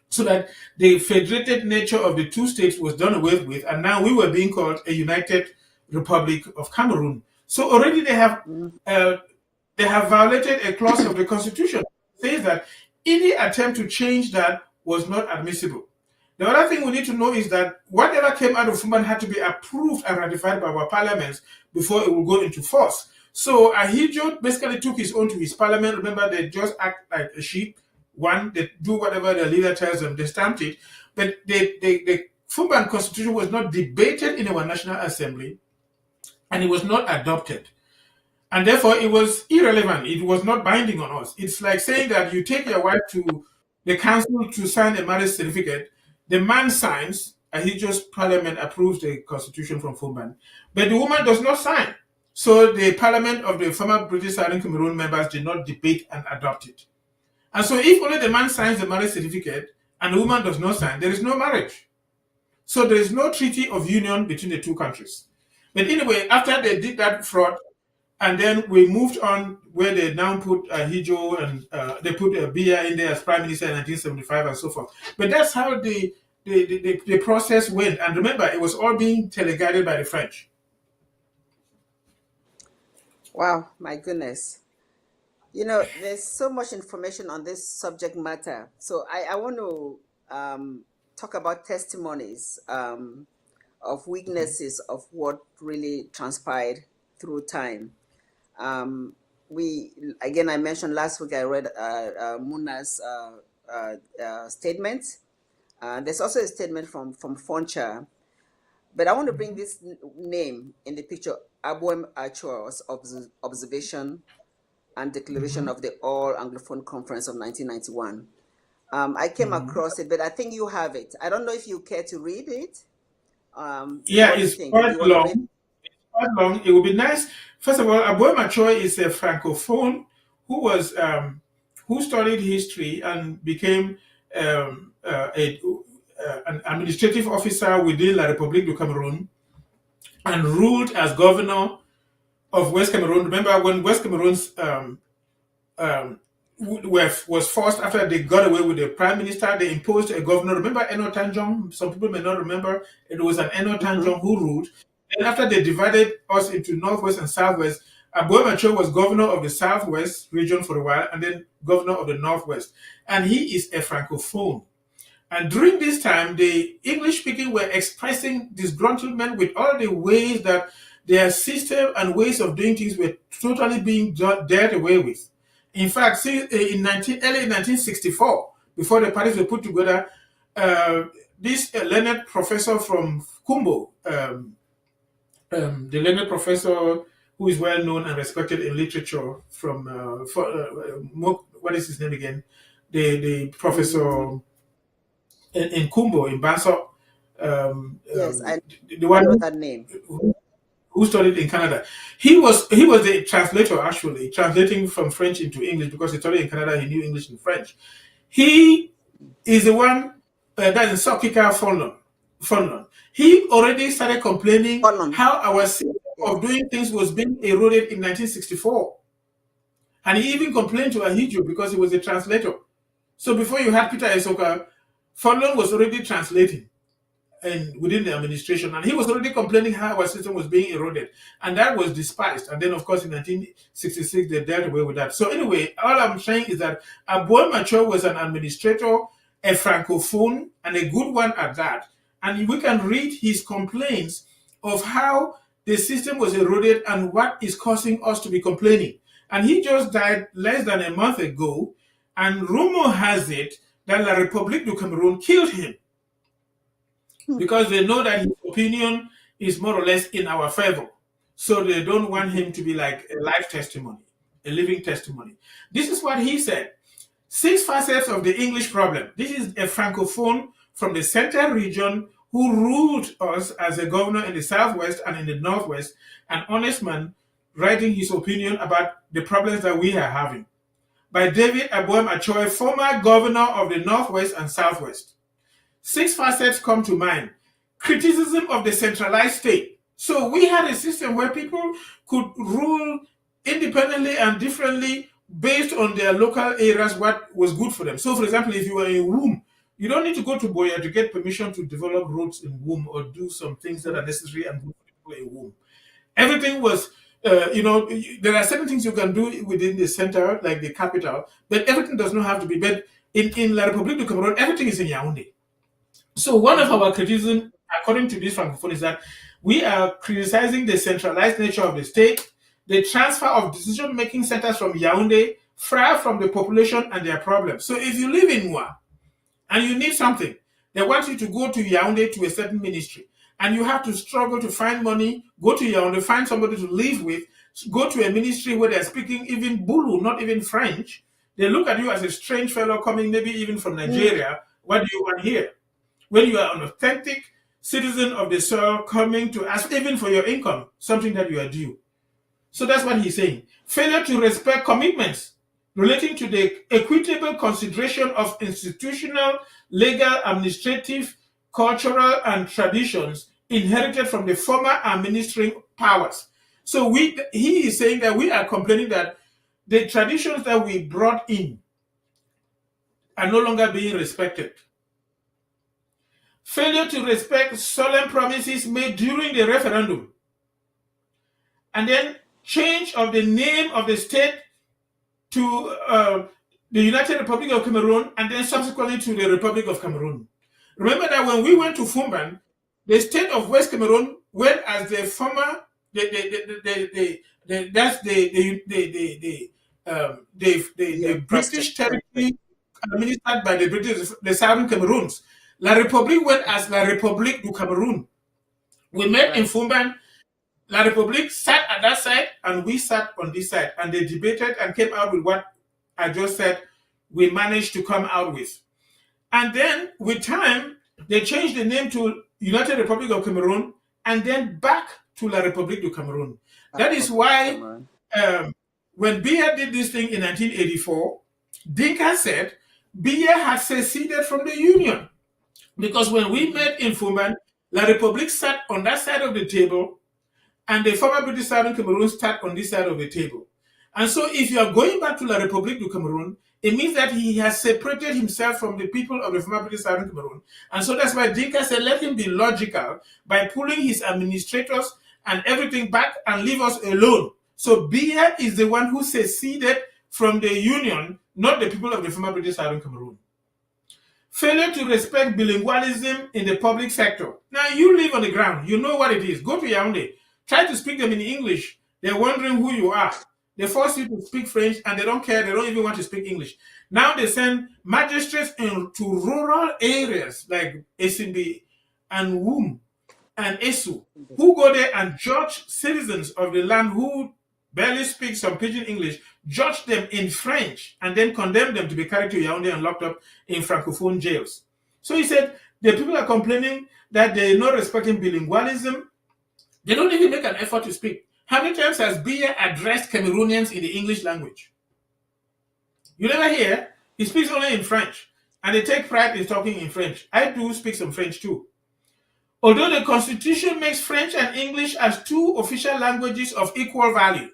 So that the federated nature of the two states was done away with, and now we were being called a United Republic of Cameroon. So already they have violated a clause of the constitution that says that any attempt to change that was not admissible. The other thing we need to know is that whatever came out of Fumban had to be approved and ratified by our parliaments before it will go into force. So Ahidjo basically took his own to his parliament. Remember, they just act like a sheep. One, they do whatever the leader tells them, they stamped it. But the Fumban constitution was not debated in our National Assembly, and it was not adopted. And therefore, it was irrelevant. It was not binding on us. It's like saying that you take your wife to the council to sign a marriage certificate. The man signs, and he just parliament approves the constitution from Fumban. But the woman does not sign. So the parliament of the former British Southern Cameroon members did not debate and adopt it. And so if only the man signs the marriage certificate and the woman does not sign, there is no marriage. So there is no treaty of union between the two countries. But anyway, after they did that fraud, and then we moved on where they now put Hijo and they put Biya in there as prime minister in 1975 and so forth. But that's how the process went. And remember, it was all being teleguided by the French. Wow, my goodness. You know, there's so much information on this subject matter. So I want to talk about testimonies of witnesses of what really transpired through time. I mentioned last week, I read Muna's statement. There's also a statement from Foncha. But I want to bring this name in the picture, Abuem Achoa's observation and declaration of the All Anglophone Conference of 1991. I came across it, but I think you have it. I don't know if you care to read it. It's quite long. It would be nice. First of all, Abuem Achoa is a francophone who was who studied history and became an administrative officer within La République du Cameroun and ruled as governor of West Cameroon. Remember when West Cameroon's was forced after they got away with the prime minister, they imposed a governor. Remember Eno Tanjong? Some people may not remember. It was an Eno Tanjong who ruled. And after they divided us into Northwest and Southwest, Abuem Achoa was governor of the Southwest region for a while and then governor of the Northwest. And he is a francophone. And during this time, the English-speaking were expressing disgruntlement with all the ways that their system and ways of doing things were totally being dealt away with. In fact, early in 1964, before the parties were put together, this learned professor from Kumbo, the learned professor who is well known and respected in literature from, what is his name again? The professor in Kumbo, in Banso. Yes, I the one know that name. Who studied in Canada. He was the translator, actually, translating from French into English because he studied in Canada, he knew English and French. He is the one that in Sokika Fonlon. He already started complaining how our system of doing things was being eroded in 1964. And he even complained to Ahidjo because he was a translator. So before you had Peter Esoka, Fonlon was already translating and within the administration, and he was already complaining how our system was being eroded, and that was despised. And then, of course, in 1966, they dealt away with that. So anyway, all I'm saying is that Abuem Achoa was an administrator, a francophone, and a good one at that. And we can read his complaints of how the system was eroded and what is causing us to be complaining. And he just died less than a month ago, and rumor has it that La République du Cameroun killed him, because they know that his opinion is more or less in our favor. So they don't want him to be like a life testimony, a living testimony. This is what he said. 6 facets of the English problem. This is a francophone from the central region who ruled us as a governor in the Southwest and in the Northwest, an honest man writing his opinion about the problems that we are having. By David Aboem Achoy, former governor of the Northwest and Southwest. 6 facets come to mind. Criticism of the centralized state. So we had a system where people could rule independently and differently based on their local areas, what was good for them. So, for example, if you were in Womb, you don't need to go to Boya to get permission to develop roads in Womb or do some things that are necessary and good for people in Womb. Everything was, there are certain things you can do within the center, like the capital, but everything does not have to be. But in La République du Cameroun, everything is in Yaoundé. So one of our criticism, according to this francophone, is that we are criticizing the centralized nature of the state, the transfer of decision-making centers from Yaoundé, far from the population and their problems. So if you live in Moi and you need something, they want you to go to Yaoundé to a certain ministry, and you have to struggle to find money, go to Yaoundé, find somebody to live with, go to a ministry where they're speaking even Bulu, not even French. They look at you as a strange fellow coming maybe even from Nigeria. What do you want here? When you are an authentic citizen of the soil coming to ask even for your income, something that you are due. So that's what he's saying. Failure to respect commitments relating to the equitable consideration of institutional, legal, administrative, cultural, and traditions inherited from the former administering powers. So he is saying that we are complaining that the traditions that we brought in are no longer being respected. Failure to respect solemn promises made during the referendum. And then change of the name of the state to the United Republic of Cameroon, and then subsequently to the Republic of Cameroon. Remember that when we went to Fumban, the state of West Cameroon went as the former, the British territory administered by the British, the Southern Cameroons. La République went as La République du Cameroun. We met in Fumban. La République sat at that side and we sat on this side, and they debated and came out with what I just said we managed to come out with. And then with time, they changed the name to United Republic of Cameroon and then back to La République du Cameroun. That is why when Biya did this thing in 1984, Dinka said Biya had seceded from the Union. Because when we met in Fumban, La République sat on that side of the table, and the former British Southern Cameroon sat on this side of the table. And so if you are going back to La République du Cameroun, it means that he has separated himself from the people of the former British Southern Cameroon. And so that's why Dinka said, let him be logical by pulling his administrators and everything back and leave us alone. So Biya is the one who seceded from the Union, not the people of the former British Southern Cameroon. Failure to respect bilingualism in the public sector. Now, you live on the ground. You know what it is. Go to Yaoundé. Try to speak them in English. They're wondering who you are. They force you to speak French, and they don't care. They don't even want to speak English. Now they send magistrates into rural areas like Esimbi and Wum and Esu, who go there and judge citizens of the land who barely speak some pidgin English, judge them in French, and then condemn them to be carried to Yaoundé and locked up in francophone jails. So he said the people are complaining that they're not respecting bilingualism. They don't even make an effort to speak. How many times has Biya addressed Cameroonians in the English language? You never hear. He speaks only in French, and they take pride in talking in French. I do speak some French too. Although the Constitution makes French and English as two official languages of equal value,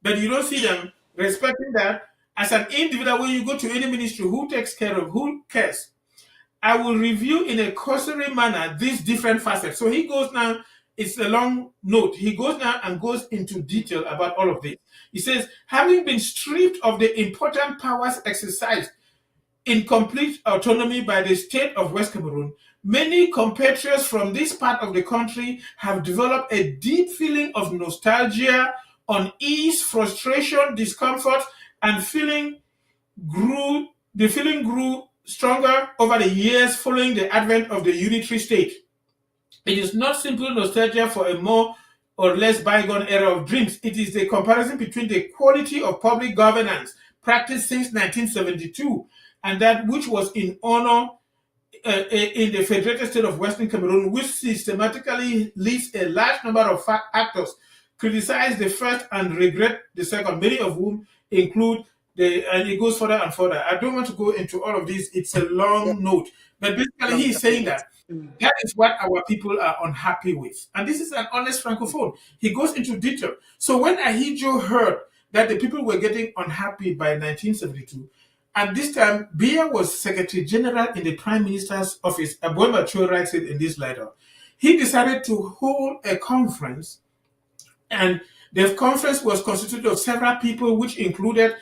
but you don't see them respecting that. As an individual, when you go to any ministry, who takes care of, who cares? I will review in a cursory manner these different facets. So he goes now, it's a long note. He goes now and goes into detail about all of this. He says, having been stripped of the important powers exercised in complete autonomy by the state of West Cameroon, many compatriots from this part of the country have developed a deep feeling of nostalgia, unease, frustration, discomfort, and the feeling grew stronger over the years following the advent of the unitary state. It is not simply nostalgia for a more or less bygone era of dreams. It is the comparison between the quality of public governance practiced since 1972 and that which was in honor in the Federated State of Western Cameroon, which systematically leads a large number of actors criticize the first and regret the second, many of whom include and it goes further and further. I don't want to go into all of this. It's a Yeah, long note. But basically, long he's saying document. that that is what our people are unhappy with. And this is an honest francophone. He goes into detail. So when Ahidjo heard that the people were getting unhappy by 1972, and this time, Biya was Secretary General in the Prime Minister's office. Abuema Cho writes it in this letter. He decided to hold a conference, and the conference was constituted of several people, which included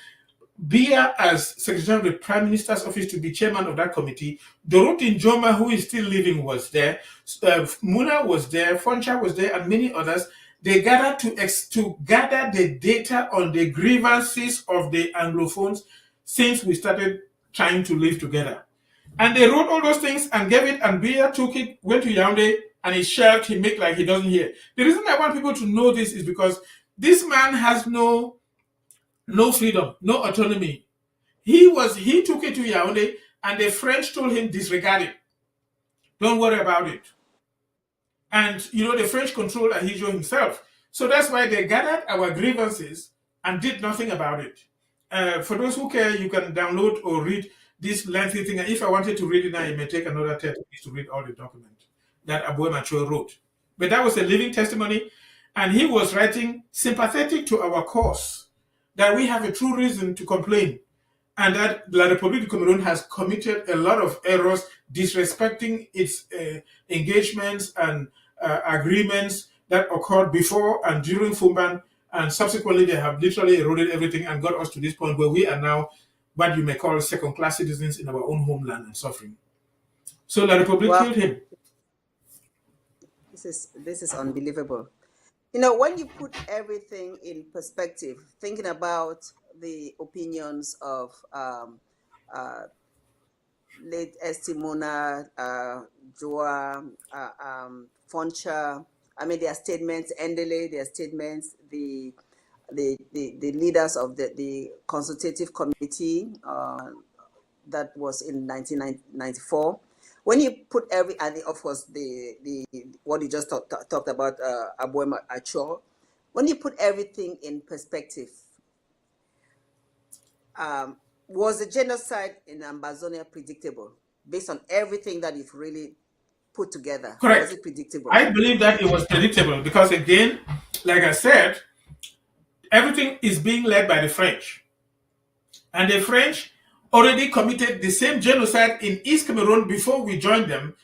Biya as Secretary of the Prime Minister's office to be chairman of that committee. Dorothy Njoma, who is still living, was there. Muna was there. Foncha was there, and many others. They gathered to gather the data on the grievances of the Anglophones since we started trying to live together. And they wrote all those things and gave it, and Biya took it, went to Yaoundé, and he shelved, he made like he doesn't hear. The reason I want people to know this is because this man has no freedom, no autonomy. He took it to Yaoundé, and the French told him, disregard it. Don't worry about it. And the French controlled Ahidjo himself. So that's why they gathered our grievances and did nothing about it. For those who care, you can download or read this lengthy thing. And if I wanted to read it now, it may take another 30 minutes to read all the document that Abuema Cho wrote. But that was a living testimony, and he was writing sympathetic to our cause, that we have a true reason to complain, and that La République du Cameroun has committed a lot of errors, disrespecting its engagements and agreements that occurred before and during Fumban, and subsequently they have literally eroded everything and got us to this point where we are now what you may call second-class citizens in our own homeland and suffering. So La République killed him. This is unbelievable. When you put everything in perspective, thinking about the opinions of late Estimona, Joa, Foncha, their statements, Endele, their statements, the leaders of the consultative committee that was in 1994. When you put and of course the what you just talked about, Abuema Cho, when you put everything in perspective, was the genocide in Ambazonia predictable based on everything that you've really put together? Correct. Was it predictable? I believe that it was predictable because, again, like I said, everything is being led by the French. And the French already committed the same genocide in East Cameroon before we joined them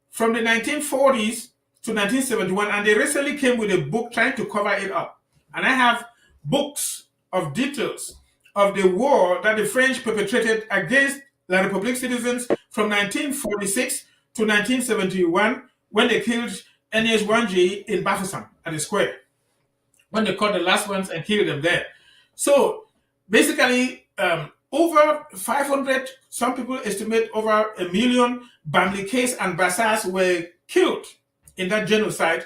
from the 1940s to 1971. And they recently came with a book trying to cover it up. And I have books of details of the war that the French perpetrated against La République citizens from 1946 to 1971 when they killed Agnès Wanji in Bafoussam at the square, when they caught the last ones and killed them there. So basically, over 500, some people estimate over 1 million Bamilekes and Bassas were killed in that genocide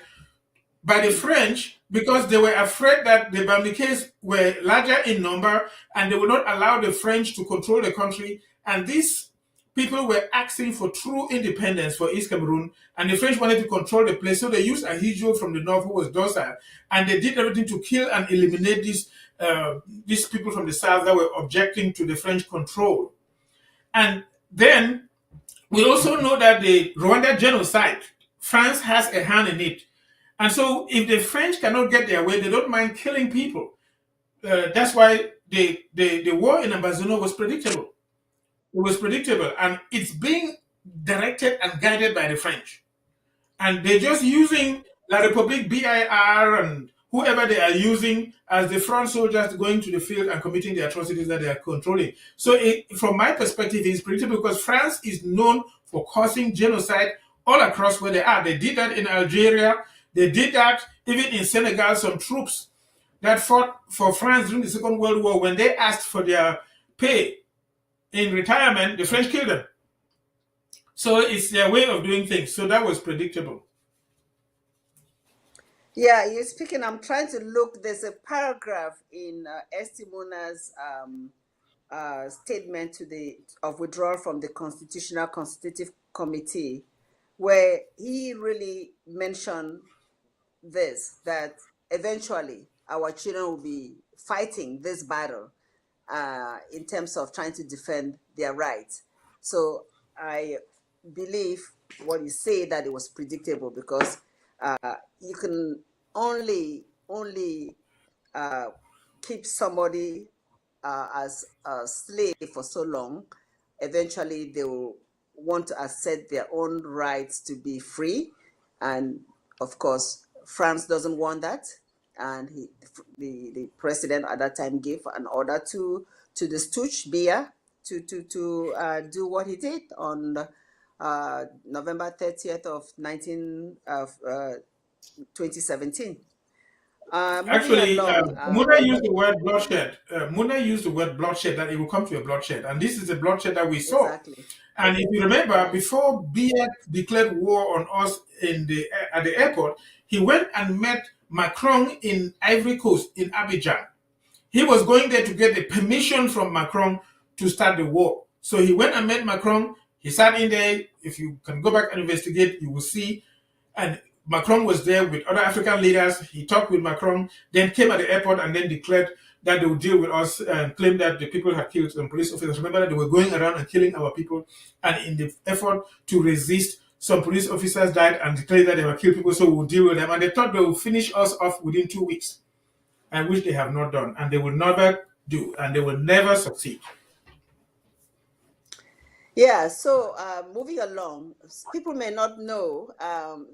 by the French because they were afraid that the Bamilekes were larger in number and they would not allow the French to control the country. And these people were asking for true independence for East Cameroon, and the French wanted to control the place. So they used Ahidjo from the north, who was docile, and they did everything to kill and eliminate these people from the south that were objecting to the French control. And then we also know that the Rwanda genocide, France has a hand in it. And so if the French cannot get their way, they don't mind killing people. That's why the war in Ambazonia was predictable. It was predictable, and it's being directed and guided by the French. And they're just using La République, BIR, and whoever they are using as the front soldiers going to the field and committing the atrocities that they are controlling. So from my perspective, it's predictable because France is known for causing genocide all across where they are. They did that in Algeria. They did that even in Senegal. Some troops that fought for France during the Second World War, when they asked for their pay in retirement, the French killed them. So it's their way of doing things. So that was predictable. Yeah, you're speaking. I'm trying to look. There's a paragraph in Estimona's statement of withdrawal from the Constitutive Committee, where he really mentioned this, that eventually our children will be fighting this battle in terms of trying to defend their rights. So I believe what you say, that it was predictable, because you can only keep somebody as a slave for so long. Eventually they will want to assert their own rights to be free, and of course France doesn't want that, and the president at that time gave an order to the stooge Biya to do what he did on November 30th of 2017. Actually, Muna used the word bloodshed. Muna used the word bloodshed, that it will come to a bloodshed. And this is the bloodshed that we saw. Exactly. And if you remember, before Biya declared war on us at the airport, he went and met Macron in Ivory Coast, in Abidjan. He was going there to get the permission from Macron to start the war. So he went and met Macron. He sat in there. If you can go back and investigate, you will see. And Macron was there with other African leaders. He talked with Macron, then came at the airport and then declared that they would deal with us and claimed that the people had killed some police officers. Remember that they were going around and killing our people. And in the effort to resist, some police officers died and declared that they were killing people, so we would deal with them. And they thought they would finish us off within 2 weeks, and which they have not done. And they will never do, and they will never succeed. Yeah, so moving along, people may not know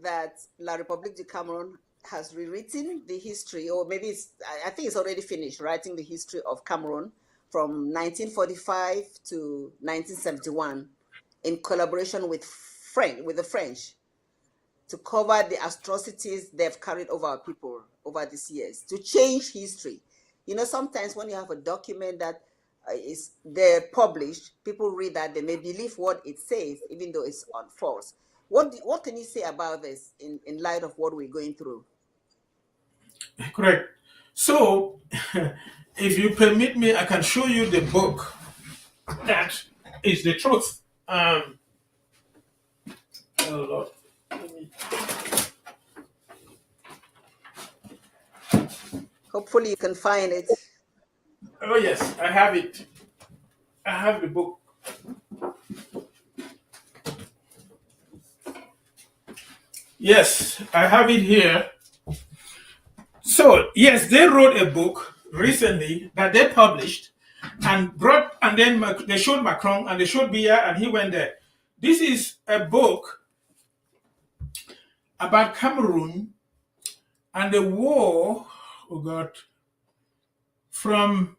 that La République du Cameroun has rewritten the history, or maybe I think it's already finished writing the history of Cameroun from 1945 to 1971 in collaboration with the French, to cover the atrocities they've carried over our people over these years, to change history. You know, sometimes when you have a document that they're published, people read that, they may believe what it says, even though it's false. What can you say about this in light of what we're going through? Correct. So, if you permit me, I can show you the book that is the truth. Oh Lord. Hopefully you can find it. Oh yes, I have it. I have the book. Yes, I have it here. So yes, they wrote a book recently that they published and then they showed Macron and they showed Biya and he went there. This is a book about Cameroon and the war, oh God, from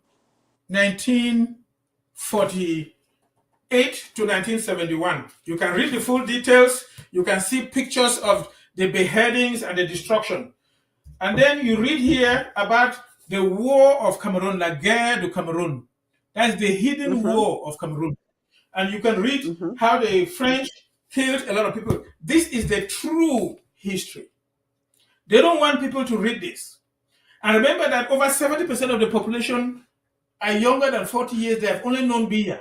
1948 to 1971. You can read the full details. You can see pictures of the beheadings and the destruction. And then you read here about the war of Cameroon, La Guerre du Cameroun. That's the hidden war of Cameroon. And you can read how the French killed a lot of people. This is the true history. They don't want people to read this. And remember that over 70% of the population are younger than 40 years. They have only known Biya.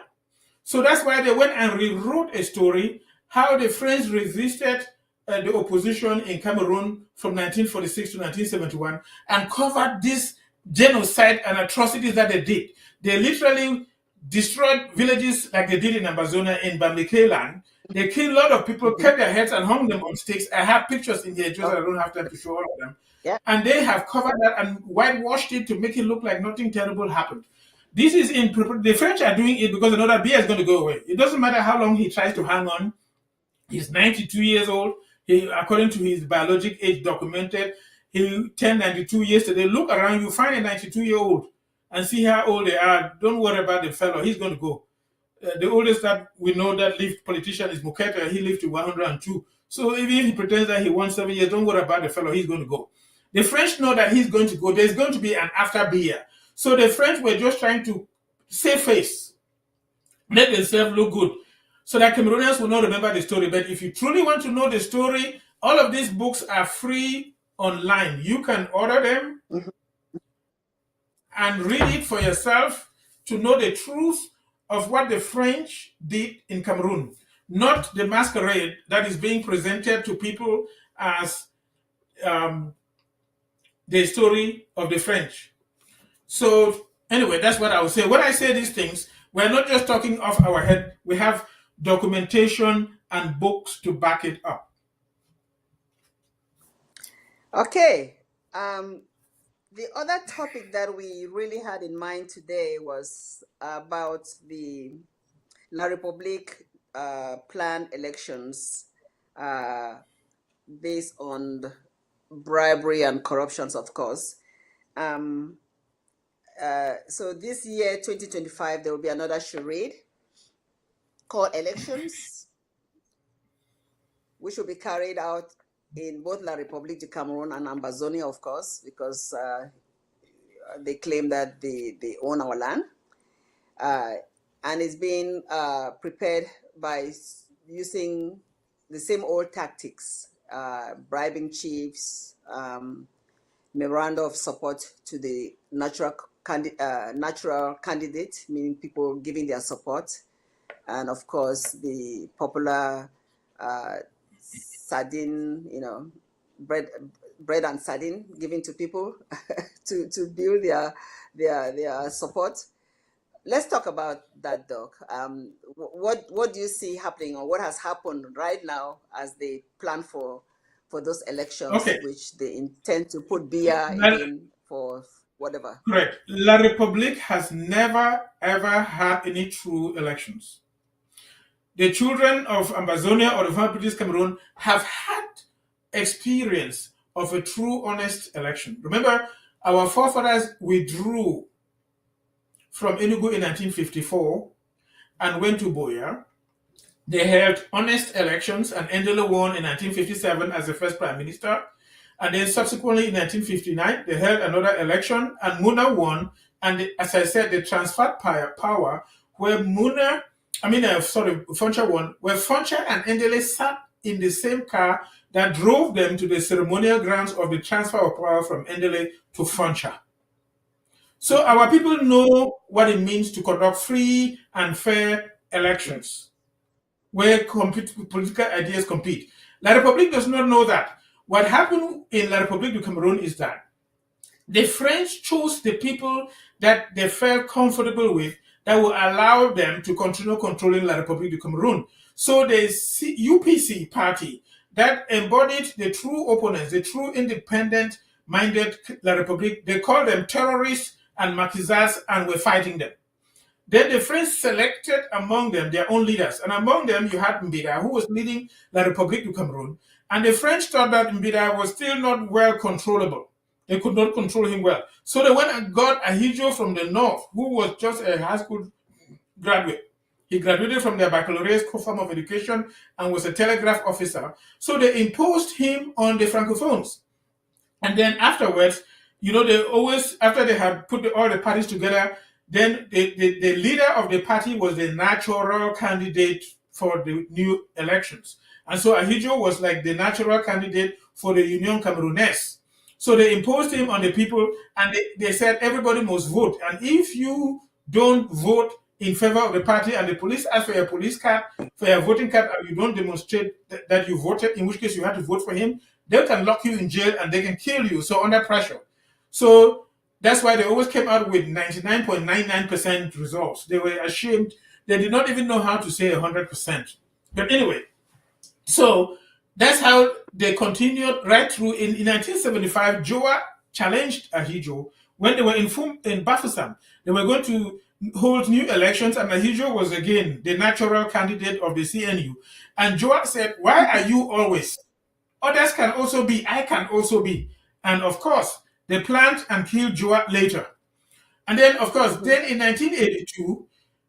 So that's why they went and rewrote a story, how the French resisted the opposition in Cameroon from 1946 to 1971 and covered this genocide and atrocities that they did. They literally destroyed villages like they did in Ambazonia, in Bamileke land. They killed a lot of people, cut their heads and hung them on sticks. I have pictures in here, just I don't have time to show all of them. Yeah. And they have covered that and whitewashed it to make it look like nothing terrible happened. This is the French are doing it because they know that Biya is going to go away. It doesn't matter how long he tries to hang on. He's 92 years old. He, according to his biologic age documented, he turned 92 yesterday. Look around, you find a 92-year-old and see how old they are. Don't worry about the fellow. He's going to go. The oldest that we know that lived politician is Muketa. He lived to 102. So even if he pretends that he won 7 years, don't worry about the fellow. He's going to go. The French know that he's going to go. There's going to be an after Biya. So the French were just trying to save face, make themselves look good, so that Cameroonians will not remember the story. But if you truly want to know the story, all of these books are free online. You can order them and read it for yourself to know the truth of what the French did in Cameroon, not the masquerade that is being presented to people as the story of the French. So anyway, that's what I would say. When I say these things, we're not just talking off our head. We have documentation and books to back it up. Okay. The other topic that we really had in mind today was about the La République planned elections based on bribery and corruptions, of course. So this year, 2025, there will be another charade called elections, which will be carried out in both La République du Cameroun and Ambazonia, of course, because they claim that they own our land. And it's being prepared by using the same old tactics, bribing chiefs, memoranda of support to the natural candidate, meaning people giving their support, and of course the popular sardine, bread and sardine given to people to build their support. Let's talk about that, Doc. What do you see happening, or what has happened right now as they plan for those elections, which they intend to put Biya in for whatever? Correct. La République has never, ever had any true elections. The children of Ambazonia or the British Cameroon have had experience of a true, honest election. Remember, our forefathers withdrew from Enugu in 1954 and went to Boya. They held honest elections, and Endele won in 1957 as the first prime minister. And then subsequently in 1959, they held another election, and Muna won. And as I said, they transferred power where Foncha won, where Foncha and Endele sat in the same car that drove them to the ceremonial grounds of the transfer of power from Endele to Foncha. So our people know what it means to conduct free and fair elections where political ideas compete. La République does not know that. What happened in La République du Cameroun is that the French chose the people that they felt comfortable with that will allow them to continue controlling La République du Cameroun. So the UPC party that embodied the true opponents, the true independent-minded La République, they call them terrorists and maquisards, and were fighting them. Then the French selected among them their own leaders. And among them, you had Mbida, who was leading La République du Cameroun. And the French thought that Mbida was still not well controllable. They could not control him well. So they went and got Ahidjo from the north, who was just a high school graduate. He graduated from the baccalaureate form of education and was a telegraph officer. So they imposed him on the Francophones. And then afterwards, they always, after they had put all the parties together, then the leader of the party was the natural candidate for the new elections. And so Ahidjo was like the natural candidate for the Union Camerounaise. So they imposed him on the people, and they said everybody must vote. And if you don't vote in favor of the party and the police ask for your police card, for your voting card, and you don't demonstrate that you voted, in which case you have to vote for him, they can lock you in jail and they can kill you. So under pressure. So that's why they always came out with 99.99% results. They were ashamed. They did not even know how to say 100%. But anyway, so that's how they continued right through. In 1975, Joa challenged Ahidjo when they were in Bafoussam. They were going to hold new elections, and Ahidjo was again the natural candidate of the CNU. And Joa said, "Why are you always? Others can also be. I can also be." And of course, they planned and killed Joa later. And then, of course, then in 1982,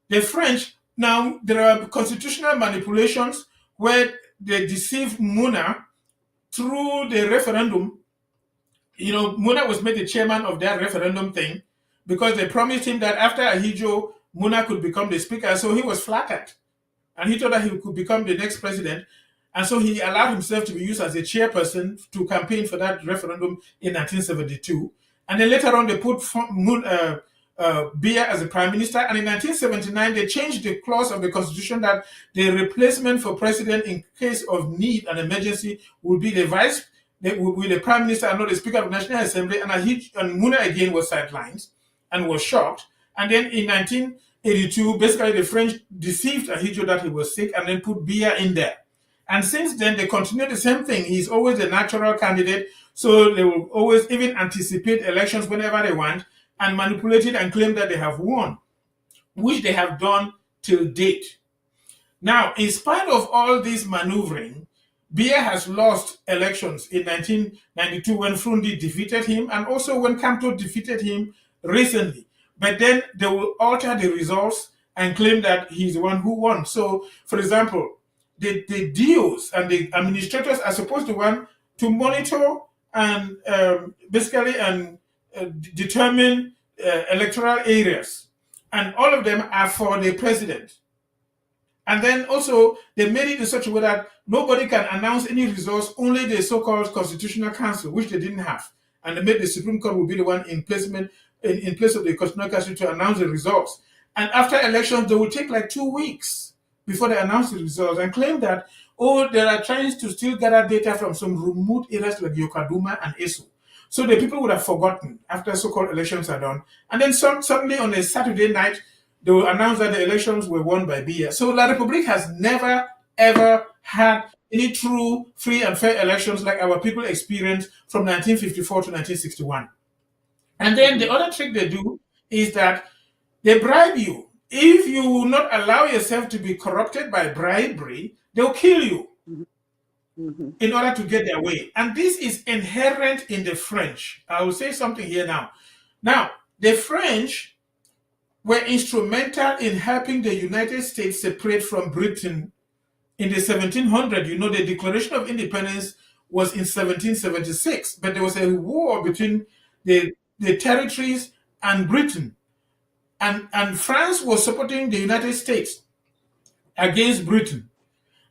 the French, now there are constitutional manipulations where they deceived Muna through the referendum. Muna was made the chairman of that referendum thing because they promised him that after Ahidjo, Muna could become the speaker. So he was flattered. And he thought that he could become the next president. And so he allowed himself to be used as a chairperson to campaign for that referendum in 1972. And then later on, they put Biya as the prime minister. And in 1979, they changed the clause of the constitution that the replacement for president in case of need and emergency would be the vice with the Prime Minister and not the Speaker of the National Assembly, and Muna again was sidelined and was shocked. And then in 1982, basically the French deceived Ahidjo that he was sick and then put Biya in there. And since then, they continue the same thing. He's always a natural candidate, so they will always even anticipate elections whenever they want and manipulate it and claim that they have won, which they have done till date. Now, in spite of all this maneuvering, Biya has lost elections in 1992 when Frundi defeated him and also when Kamto defeated him recently. But then they will alter the results and claim that he's the one who won. So, for example, the DOs and the administrators are supposed to want to monitor and determine electoral areas. And all of them are for the president. And then also, they made it in such a way that nobody can announce any results, only the so-called Constitutional Council, which they didn't have. And they made the Supreme Court will be the one in place of the Constitutional Council to announce the results. And after elections, they will take like 2 weeks before they announce the results and claim that, they are trying to still gather data from some remote areas like Yokaduma and Esu. So the people would have forgotten after so-called elections are done. And then suddenly on a Saturday night, they will announce that the elections were won by Biya. So La Republique has never, ever had any true, free and fair elections like our people experienced from 1954 to 1961. And then the other trick they do is that they bribe you. If you will not allow yourself to be corrupted by bribery, they'll kill you in order to get their way. And this is inherent in the French. I will say something here now. Now, the French were instrumental in helping the United States separate from Britain in the 1700s. You know, the Declaration of Independence was in 1776, but there was a war between the territories and Britain. And France was supporting the United States against Britain.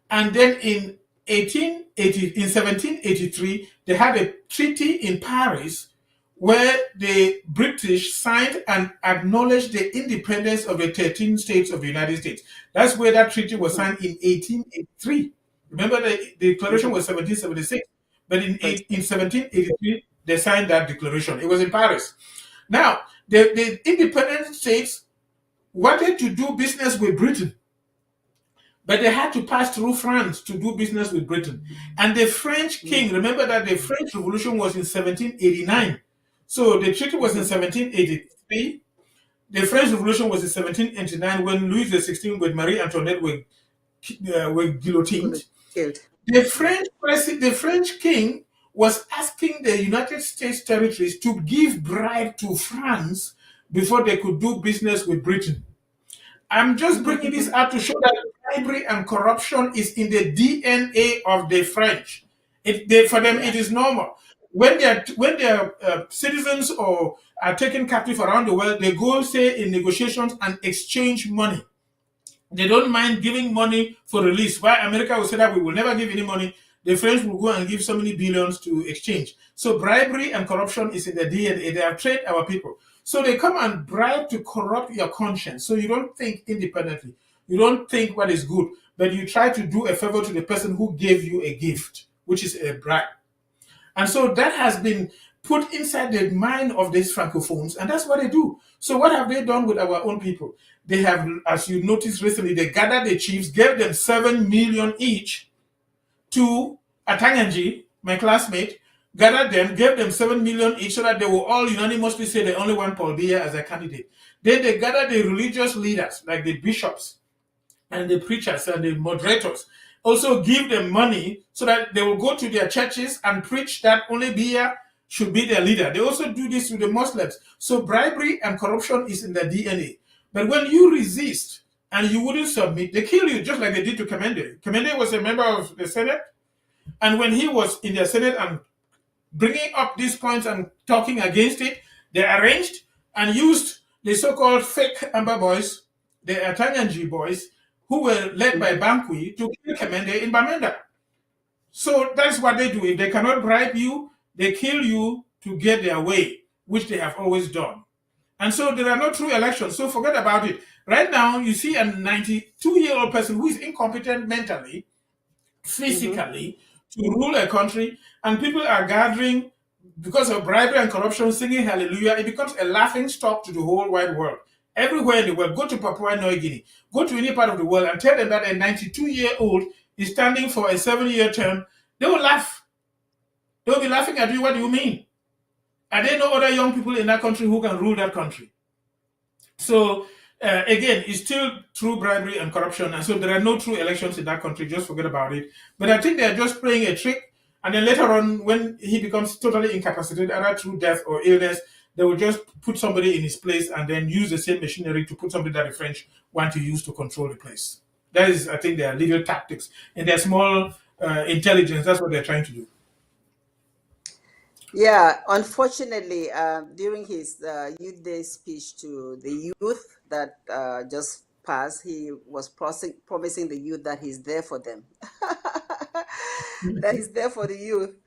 And then in 1783, they had a treaty in Paris where the British signed and acknowledged the independence of the 13 states of the United States. That's where that treaty was signed in 1883. Remember, the declaration was 1776, but in 1783, they signed that declaration. It was in Paris. Now, the independent states wanted to do business with Britain, but they had to pass through France to do business with Britain. And the French king, remember that the French Revolution was in 1789. So the treaty was in 1783. The French Revolution was in 1789 when Louis XVI with Marie Antoinette were guillotined. The French king was asking the United States territories to give bribe to France before they could do business with Britain. I'm just bringing this up to show that bribery and corruption is in the DNA of the French. For them, it is normal. When their citizens or are taken captive around the world, they go, say, in negotiations and exchange money. They don't mind giving money for release. While America will say that we will never give any money, the French will go and give so many billions to exchange. So bribery and corruption is in the DNA. They have trained our people. So they come and bribe to corrupt your conscience. So you don't think independently. You don't think what is good, but you try to do a favor to the person who gave you a gift, which is a bribe. And so that has been put inside the mind of these Francophones, and that's what they do. So what have they done with our own people? They have, as you noticed recently, they gathered the chiefs, gave them 7 million each to Atanganji, my classmate, gathered them, gave them 7 million each so that they will all unanimously say they only want Paul Biya as a candidate. Then they gathered the religious leaders, like the bishops and the preachers and the moderators, also give them money so that they will go to their churches and preach that only Biya should be their leader. They also do this with the Muslims. So bribery and corruption is in the DNA. But when you resist and you wouldn't submit, they kill you, just like they did to Kamende. Kamende was a member of the Senate, and when he was in the Senate and bringing up these points and talking against it, they arranged and used the so-called fake Amber boys, the Atanganji boys, who were led by Bankwi, to kill Kamende in Bamenda. So that's what they do. If they cannot bribe you, they kill you to get their way, which they have always done. And so there are no true elections, so forget about it. Right now, you see a 92-year-old person who is incompetent mentally, physically, to rule a country, and people are gathering because of bribery and corruption, singing hallelujah. It becomes a laughing stock to the whole wide world. Everywhere in the world, go to Papua New Guinea, go to any part of the world, and tell them that a 92-year-old is standing for a 7-year term. They will laugh. They will be laughing at you. What do you mean? Are there no other young people in that country who can rule that country? So again, it's still through bribery and corruption, and so there are no true elections in that country. Just forget about it. But I think they're just playing a trick, and then later on, when he becomes totally incapacitated, either through death or illness, they will just put somebody in his place and then use the same machinery to put somebody that the French want to use to control the place. That is, I think, their legal tactics and their small intelligence. That's what they're trying to do. Yeah, unfortunately, during his Youth Day speech to the youth that just passed, he was promising the youth that he's there for them, that he's there for the youth,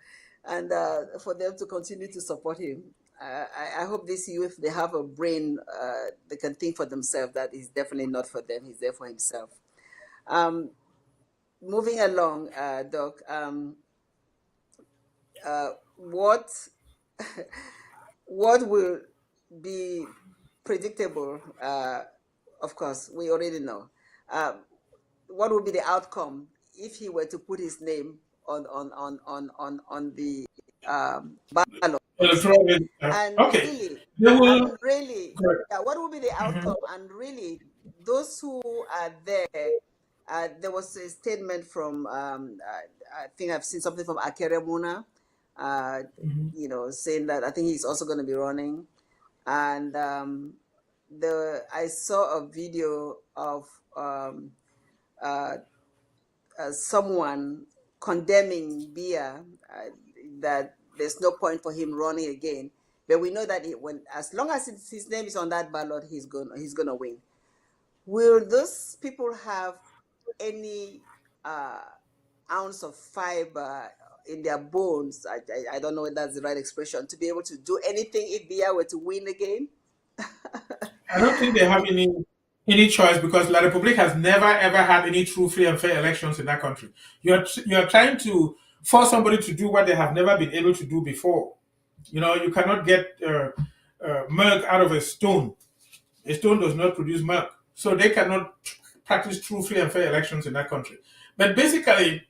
and for them to continue to support him. I hope these youth, they have a brain, they can think for themselves, that he's definitely not for them, he's there for himself. Moving along, Doc, what what will be predictable? Of course, we already know. What will be the outcome if he were to put his name on the ballot? And Okay. really, yeah, what will be the outcome? And really, those who are there, there was a statement from, I think I've seen something from Akere Muna, you know, saying that I think he's also going to be running. And I saw a video of someone condemning Biya, that there's no point for him running again. But we know that as long as his name is on that ballot, he's gonna win. Will those people have any ounce of fiber in their bones? I don't know if that's the right expression, to be able to do anything if Biya were to win again? I don't think they have any choice, because La Republique has never ever had any true, free, and fair elections in that country. You are trying to force somebody to do what they have never been able to do before. You know, you cannot get milk out of a stone. A stone does not produce milk, so they cannot practice true, free, and fair elections in that country. But basically,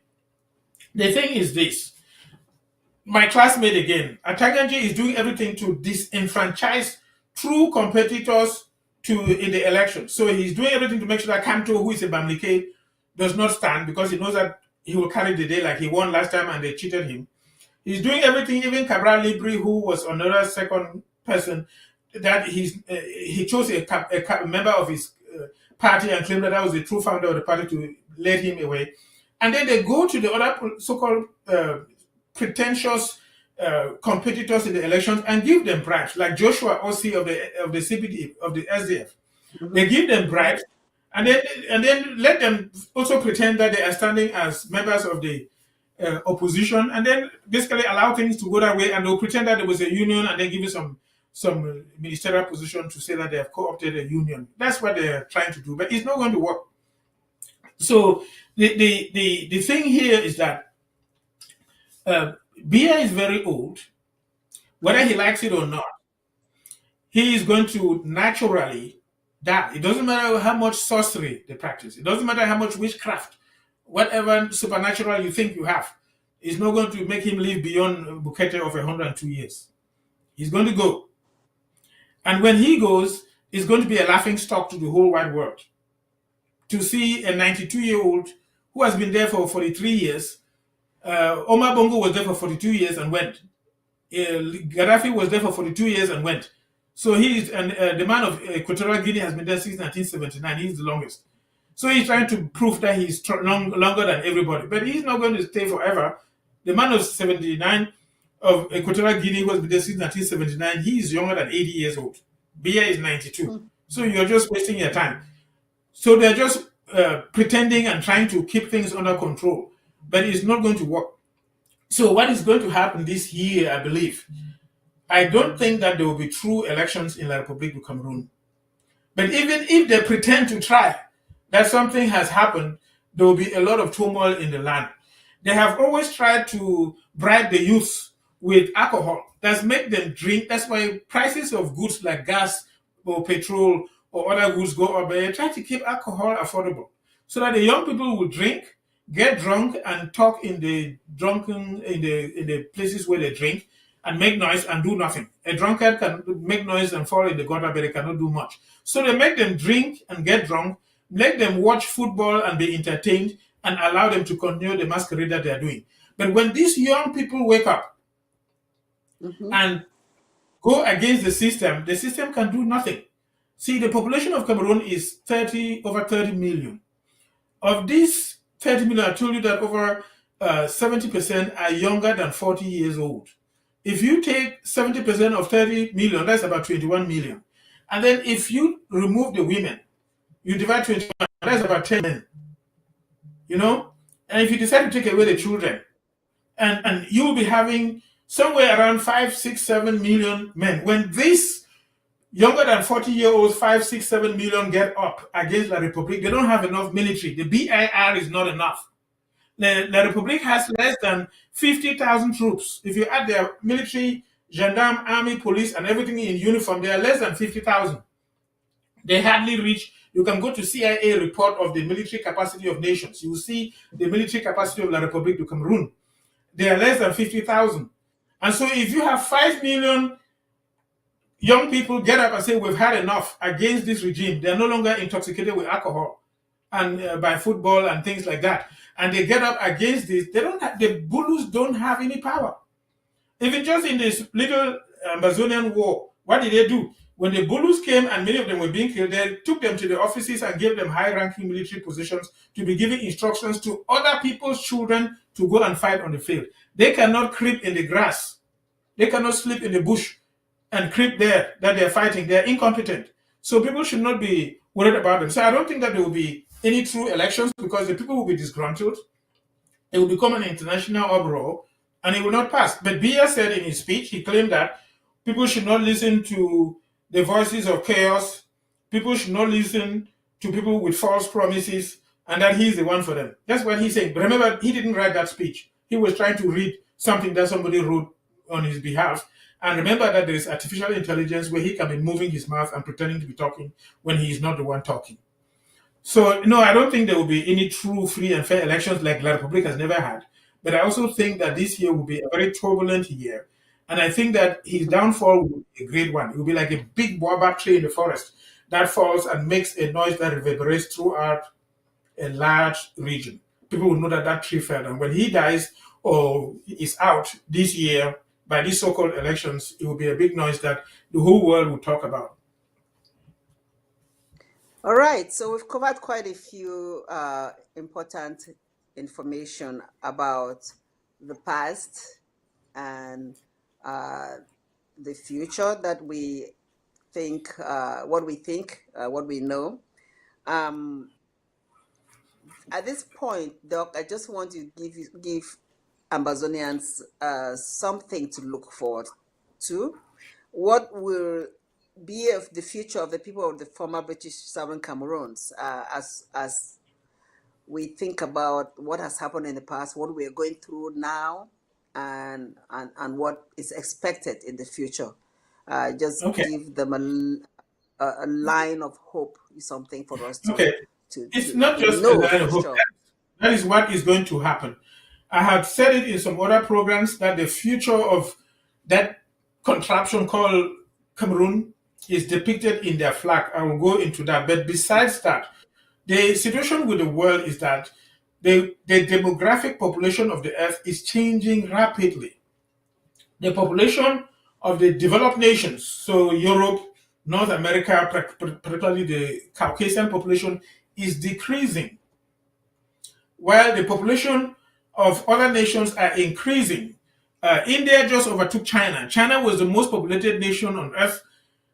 the thing is this: my classmate again, Ataganji, is doing everything to disenfranchise true competitors in the election. So he's doing everything to make sure that Kanto, who is a Bamileke, does not stand, because he knows that he will carry the day, like he won last time and they cheated him. He's doing everything, even Cabral Libri, who was another second person, that he chose a member of his party and claimed that was the true founder of the party, to lead him away. And then they go to the other so-called pretentious competitors in the elections and give them bribes, like Joshua Ossi of the CPD, of the SDF. They give them bribes, and then let them also pretend that they are standing as members of the opposition, and then basically allow things to go that way, and they'll pretend that there was a union, and then give you some ministerial position to say that they have co-opted a union. That's what they're trying to do, but it's not going to work. So the thing here is that Biya is very old. Whether he likes it or not, he is going to naturally die. It doesn't matter how much sorcery they practice. It doesn't matter how much witchcraft, whatever supernatural you think you have, is not going to make him live beyond Bukete of 102 years. He's going to go. And when he goes, it's going to be a laughing stock to the whole wide world. To see a 92-year-old who has been there for 43 years, Omar Bongo was there for 42 years and went. Gaddafi was there for 42 years and went. So the man of Equatorial Guinea has been there since 1979. He's the longest. So he's trying to prove that he's longer than everybody. But he's not going to stay forever. The man of 79 of Equatorial Guinea, who has been there since 1979, he is younger than 80 years old. Biya is 92. So you're just wasting your time. So they're just pretending and trying to keep things under control. But it's not going to work. So what is going to happen this year, I believe, I don't think that there will be true elections in La Republique du Cameroun. But even if they pretend to try, that something has happened, there will be a lot of turmoil in the land. They have always tried to bribe the youth with alcohol. That's make them drink. That's why prices of goods like gas or petrol or other goods go up. They try to keep alcohol affordable so that the young people will drink, get drunk, and talk in the places where they drink and make noise and do nothing. A drunkard can make noise and fall in the gutter, but they cannot do much. So they make them drink and get drunk, make them watch football and be entertained, and allow them to continue the masquerade that they are doing. But when these young people wake up and go against the system can do nothing. See, the population of Cameroon is over 30 million. Of these 30 million, I told you that over 70% are younger than 40 years old. If you take 70% of 30 million, that's about 21 million. And then if you remove the women, you divide 21, that's about 10 men. You know? And if you decide to take away the children, and you will be having somewhere around 5, 6, 7 million men. When these younger than 40-year-olds, 5, 6, 7 million get up against La Republic, they don't have enough military. The BIR is not enough. La Republic has less than 50,000 troops. If you add their military, gendarme, army, police, and everything in uniform, they are less than 50,000. They hardly reach. You can go to CIA report of the military capacity of nations. You will see the military capacity of La Republique du Cameroun. They are less than 50,000. And so if you have 5 million young people get up and say, we've had enough against this regime, they're no longer intoxicated with alcohol and by football and things like that, and they get up against this, the Bulus don't have any power. Even just in this little Ambazonian war, what did they do? When the Bulus came and many of them were being killed, they took them to the offices and gave them high-ranking military positions to be giving instructions to other people's children to go and fight on the field. They cannot creep in the grass. They cannot sleep in the bush and creep there that they're fighting. They're incompetent. So people should not be worried about them. So I don't think that there will be any true elections because the people will be disgruntled. It will become an international uproar and it will not pass. But Biya said in his speech, he claimed that people should not listen to the voices of chaos. People should not listen to people with false promises, and that he's the one for them. That's what he's saying. But remember, he didn't write that speech. He was trying to read something that somebody wrote on his behalf. And remember that there is artificial intelligence where he can be moving his mouth and pretending to be talking when he is not the one talking. So, no, I don't think there will be any true, free, and fair elections like La Republique has never had. But I also think that this year will be a very turbulent year. And I think that his downfall will be a great one. It will be like a big baobab tree in the forest that falls and makes a noise that reverberates throughout a large region. People will know that that tree fell. And when he dies or is out this year by these so-called elections, it will be a big noise that the whole world will talk about. All right, so we've covered quite a few important information about the past and the future that we think, what we know. At this point, Doc, I just want to give Ambazonians something to look forward to. What will be of the future of the people of the former British Southern Cameroons as we think about what has happened in the past, what we are going through now, and what is expected in the future. Just give them a line of hope, something for us to. It's not just a line of hope. Sure. That is what is going to happen. I have said it in some other programs that the future of that contraption called Cameroon is depicted in their flag. I will go into that. But besides that, the situation with the world is that the demographic population of the earth is changing rapidly. The population of the developed nations, so Europe, North America, particularly the Caucasian population, is decreasing, while the population of other nations are increasing. India just overtook China. China was the most populated nation on earth,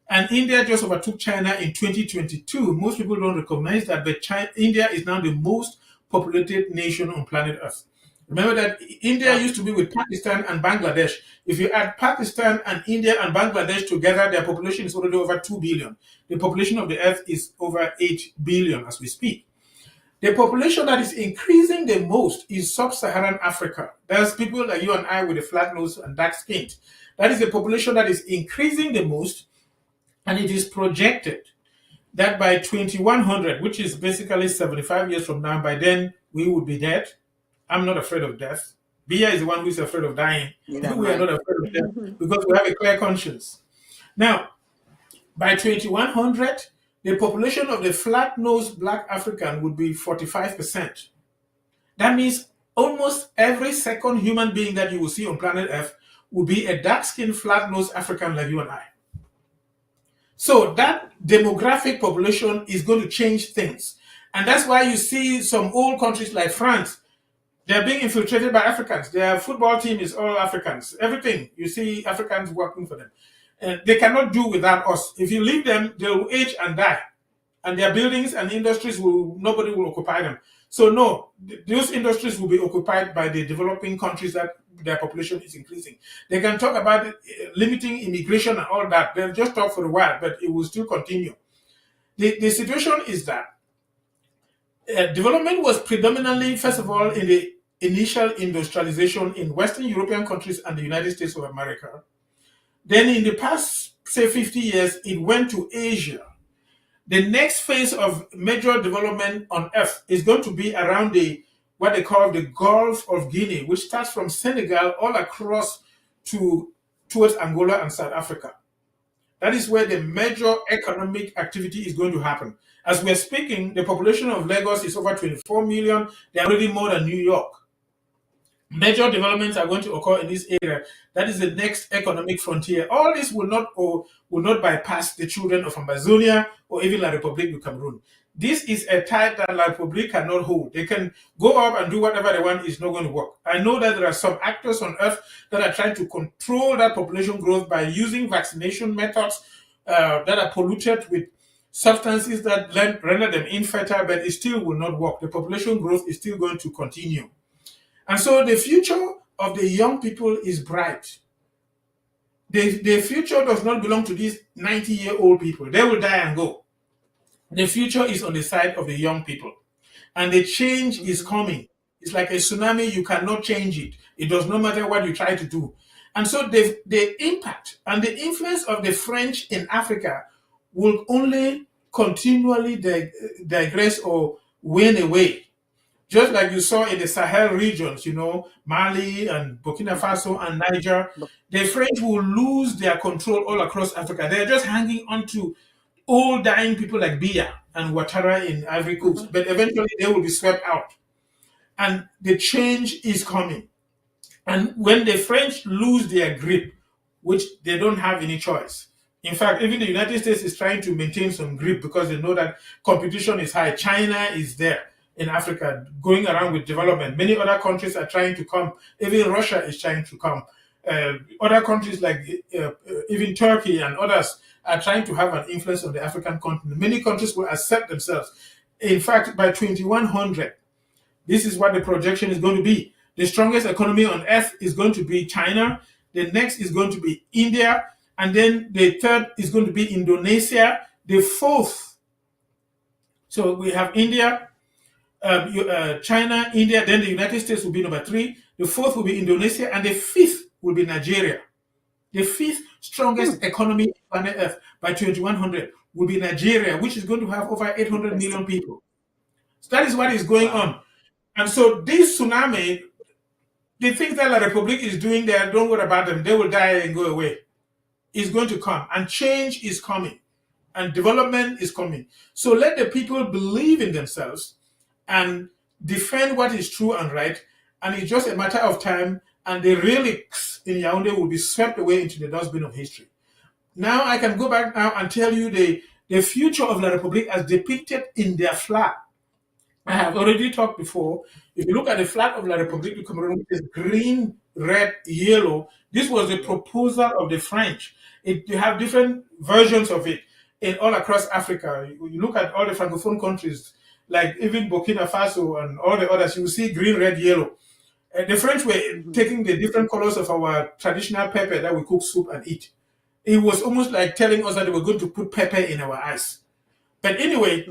and India just overtook China in 2022. Most people don't recognize that, but India is now the most populated nation on planet Earth. Remember that India used to be with Pakistan and Bangladesh. If you add Pakistan and India and Bangladesh together, their population is already over 2 billion. The population of the Earth is over 8 billion as we speak. The population that is increasing the most is sub-Saharan Africa. There's people like you and I with a flat nose and dark skin. That is the population that is increasing the most, and it is projected that by 2100, which is basically 75 years from now, by then we would be dead. I'm not afraid of death. Bia is the one who is afraid of dying. Neither am We are I. not afraid of death because we have a clear conscience. Now, by 2100, the population of the flat-nosed black African would be 45%. That means almost every second human being that you will see on planet Earth will be a dark-skinned, flat-nosed African like you and I. So that demographic population is going to change things. And that's why you see some old countries like France, they're being infiltrated by Africans. Their football team is all Africans. Everything, you see Africans working for them. And they cannot do without us. If you leave them, they will age and die. And their buildings and industries nobody will occupy them. So no, those industries will be occupied by the developing countries that their population is increasing. They can talk about limiting immigration and all that. They'll just talk for a while, but it will still continue. The situation is that development was predominantly, first of all, in the initial industrialization in Western European countries and the United States of America. Then in the past, say 50 years, it went to Asia. The next phase of major development on Earth is going to be around what they call the Gulf of Guinea, which starts from Senegal all across towards Angola and South Africa. That is where the major economic activity is going to happen. As we're speaking, the population of Lagos is over 24 million. They're already more than New York. Major developments are going to occur in this area. That is the next economic frontier. All this will not bypass the children of Ambazonia or even La République du Cameroun. This is a tide that La République cannot hold. They can go up and do whatever they want. It's not going to work. I know that there are some actors on Earth that are trying to control that population growth by using vaccination methods that are polluted with substances that render them infertile, but it still will not work. The population growth is still going to continue. And so the future of the young people is bright. The future does not belong to these 90-year-old people. They will die and go. The future is on the side of the young people. And the change is coming. It's like a tsunami. You cannot change it. It does not matter what you try to do. And so the impact and the influence of the French in Africa will only continually digress or wane away. Just like you saw in the Sahel regions, Mali and Burkina Faso and Niger, the French will lose their control all across Africa. They're just hanging on to old dying people like Biya and Ouattara in Ivory Coast, but eventually they will be swept out. And the change is coming. And when the French lose their grip, which they don't have any choice. In fact, even the United States is trying to maintain some grip because they know that competition is high. China is there in Africa, going around with development. Many other countries are trying to come. Even Russia is trying to come. Other countries like even Turkey and others are trying to have an influence on the African continent. Many countries will accept themselves. In fact, by 2100, this is what the projection is going to be. The strongest economy on earth is going to be China. The next is going to be India. And then the third is going to be Indonesia. The fourth, so we have India, China, India, then the United States will be number 3. The fourth will be Indonesia, and the fifth will be Nigeria. The fifth strongest economy on planet Earth by 2100 will be Nigeria, which is going to have over 800 million people. So that is what is going on. And so this tsunami, the things that La République is doing there, don't worry about them. They will die and go away. It's going to come, and change is coming, and development is coming. So let the people believe in themselves and defend what is true and right, and it's just a matter of time, and the relics in Yaoundé will be swept away into the dustbin of history. Now I can go back now and tell you the future of La République as depicted in their flag. I have already talked before. If you look at the flag of La République du Cameroun, it is green, red, yellow. This was the proposal of the French. You have different versions of it all across Africa. You look at all the Francophone countries, like even Burkina Faso and all the others, you will see green, red, yellow. The French were taking the different colors of our traditional pepper that we cook soup and eat. It was almost like telling us that they were going to put pepper in our eyes. But anyway,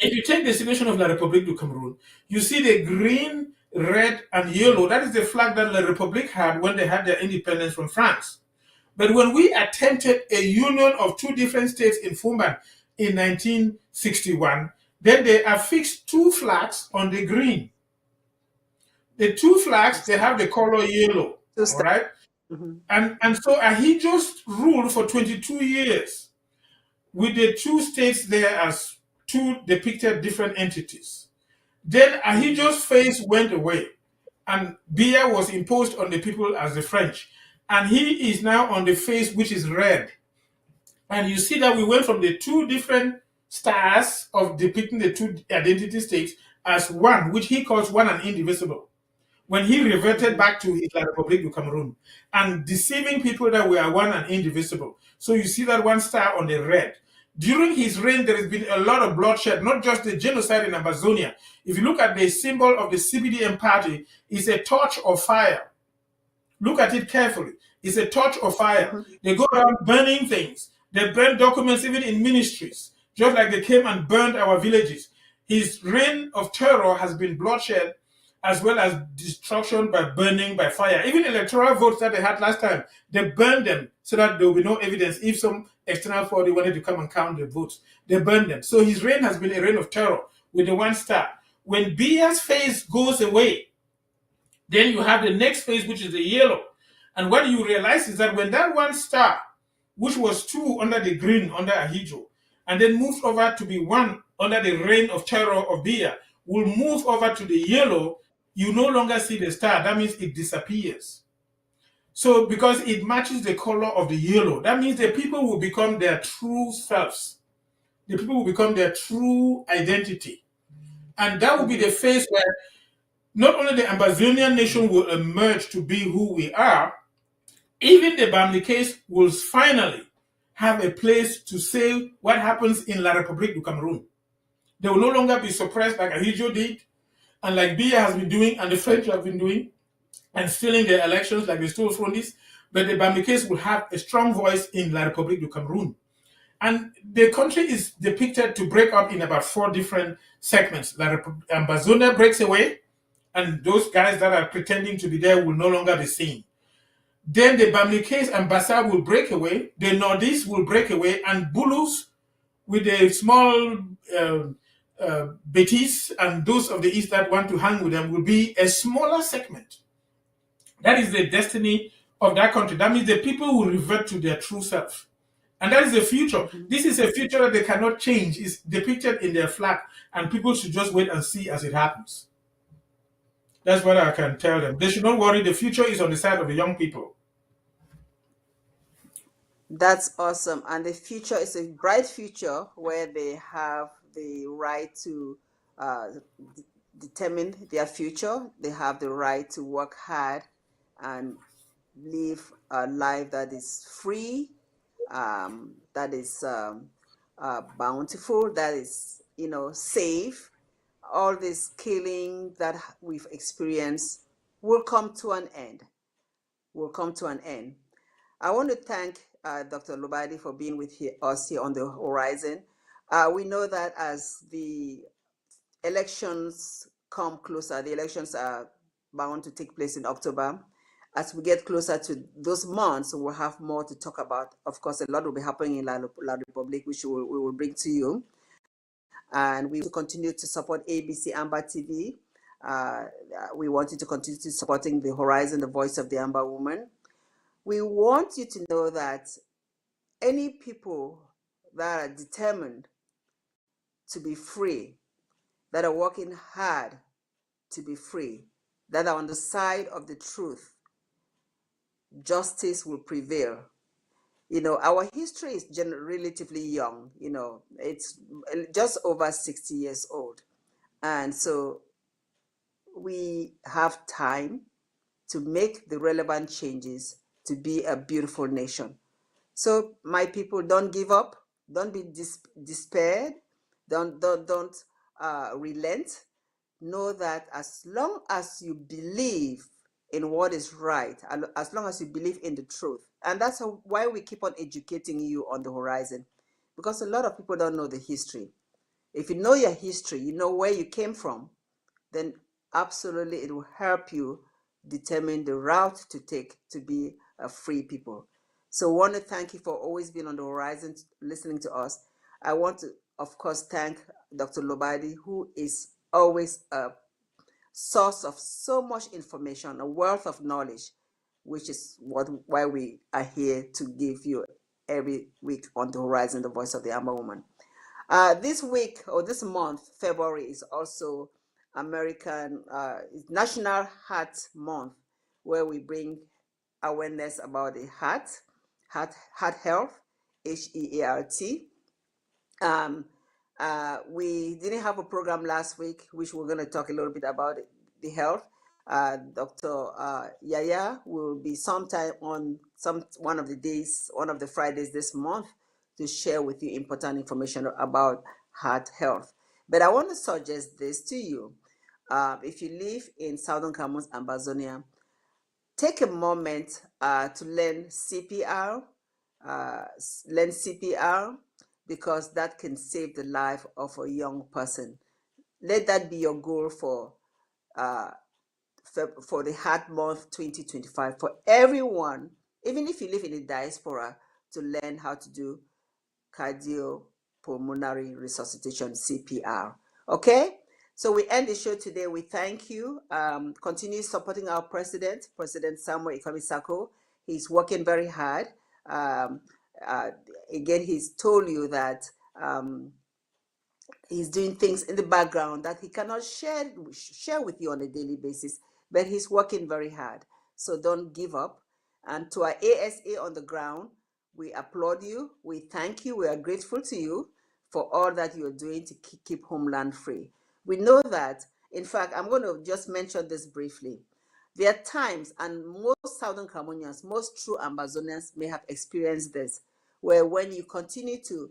If you take the situation of La République du Cameroon, you see the green, red, and yellow. That is the flag that La République had when they had their independence from France. But when we attempted a union of two different states in Fumban in 1961, then they affixed two flags on the green. The two flags, they have the color yellow, all right? And so Ahidjo's ruled for 22 years with the two states there as two depicted different entities. Then Ahidjo's face went away, and Biya was imposed on the people as the French. And he is now on the face which is red. And you see that we went from the two different stars of depicting the two identity states as one, which he calls one and indivisible, when he reverted back to his La République du Cameroun and deceiving people that we are one and indivisible. So you see that one star on the red. During his reign, there has been a lot of bloodshed, not just the genocide in Ambazonia. If you look at the symbol of the CBDM party, it's a torch of fire. Look at it carefully. It's a torch of fire. They go around burning things. They burn documents even in ministries, just like they came and burned our villages. His reign of terror has been bloodshed as well as destruction by burning, by fire. Even electoral votes that they had last time, they burned them so that there will be no evidence if some external party wanted to come and count the votes. They burned them. So his reign has been a reign of terror with the one star. When Biya's face goes away, then you have the next phase, which is the yellow. And what you realize is that when that one star, which was two under the green under Ahidjo, and then moved over to be one under the reign of terror of Biya, will move over to the yellow, you no longer see the star. That means it disappears. So because it matches the color of the yellow, that means the people will become their true selves. The people will become their true identity. And that will be the phase where not only the Ambazonian nation will emerge to be who we are, even the Bamli case will finally have a place to say what happens in La République du Cameroun. They will no longer be suppressed like Ahidjo did, and like Biya has been doing, and the French have been doing, and stealing their elections like they stole from this. But the Bamli case will have a strong voice in La République du Cameroun. And the country is depicted to break up in about 4 different segments. Ambazonia breaks away, and those guys that are pretending to be there will no longer be seen. Then the Bamli case and Bassa will break away, the Northeast will break away, and Bulus with the small Betis and those of the East that want to hang with them will be a smaller segment. That is the destiny of that country. That means the people will revert to their true self. And that is the future. This is a future that they cannot change. It's depicted in their flag, and people should just wait and see as it happens. That's what I can tell them. They should not worry. The future is on the side of the young people. That's awesome. And the future is a bright future where they have the right to determine their future. They have the right to work hard and live a life that is free, that is bountiful, that is, safe. All this killing that we've experienced will come to an end. I want to thank Dr. Lobati for being with us here on the horizon. We know that as the elections come closer, the elections are bound to take place in October. As we get closer to those months, we'll have more to talk about. Of course, a lot will be happening in La République, which we will bring to you. And we will continue to support ABC Amba TV. We want you to continue to supporting the Horizon, the voice of the Amba woman. We want you to know that any people that are determined to be free, that are working hard to be free, that are on the side of the truth, justice will prevail. Our history is relatively young. It's just over 60 years old. And so we have time to make the relevant changes to be a beautiful nation. So my people, don't give up. Don't be despaired. Don't relent. Know that as long as you believe in what is right, and as long as you believe in the truth, and that's why we keep on educating you on the horizon, because a lot of people don't know the history. If you know your history, you know where you came from, then absolutely it will help you determine the route to take to be a free people. So I want to thank you for always being on the horizon, listening to us. I want to, of course, thank Dr. Lobati, who is always a source of so much information, a wealth of knowledge, which is why we are here to give you every week on the horizon, the voice of the Amber woman. This week or this month, February, is also American National Heart Month, where we bring awareness about the heart health, HEART. We didn't have a program last week, which we're going to talk a little bit about the health. Dr. Yaya will be sometime on one of the Fridays this month to share with you important information about heart health. But I want to suggest this to you. If you live in Southern Cameroun, Ambazonia, take a moment to learn CPR. Because that can save the life of a young person. Let that be your goal for the Heart Month 2025 for everyone, even if you live in the diaspora, to learn how to do cardiopulmonary resuscitation, CPR. Okay? So we end the show today. We thank you. Continue supporting our President Samuel Ifeanyi. He's working very hard. Again, he's told you that he's doing things in the background that he cannot share with you on a daily basis, but he's working very hard. So don't give up. And to our ASA on the ground, we applaud you. We thank you. We are grateful to you for all that you're doing to keep homeland free. We know that, in fact, I'm going to just mention this briefly. There are times, and most Southern Cameroonians, most true Ambazonians may have experienced this, where when you continue to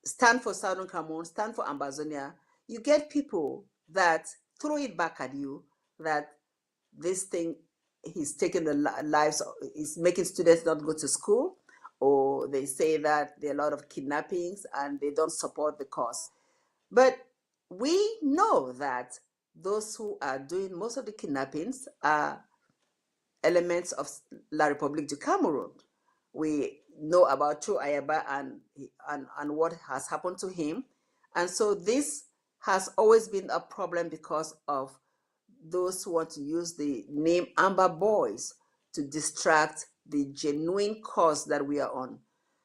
stand for Southern Cameroon, stand for Ambazonia, you get people that throw it back at you that this thing is taking the lives, is making students not go to school, or they say that there are a lot of kidnappings and they don't support the cause. But we know that those who are doing most of the kidnappings are elements of La République du Cameroun. We know about Cho Ayaba and what has happened to him. And so this has always been a problem because of those who want to use the name Amber Boys to distract the genuine cause that we are on.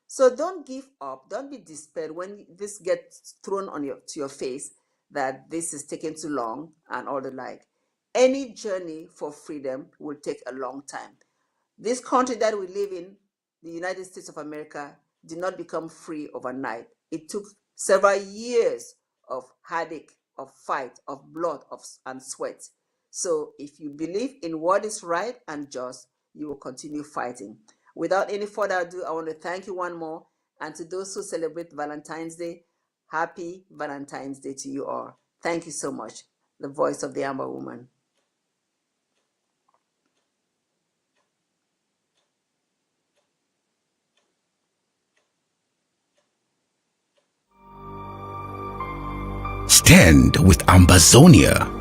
So don't give up, don't be despaired when this gets thrown on to your face that this is taking too long and all the like. Any journey for freedom will take a long time. This country that we live in, the United States of America, did not become free overnight. It took several years of heartache, of fight, of blood, and sweat. So if you believe in what is right and just, you will continue fighting. Without any further ado, I want to thank you one more. And to those who celebrate Valentine's Day, happy Valentine's Day to you all. Thank you so much. The voice of the Amber woman. Stand with Ambazonia.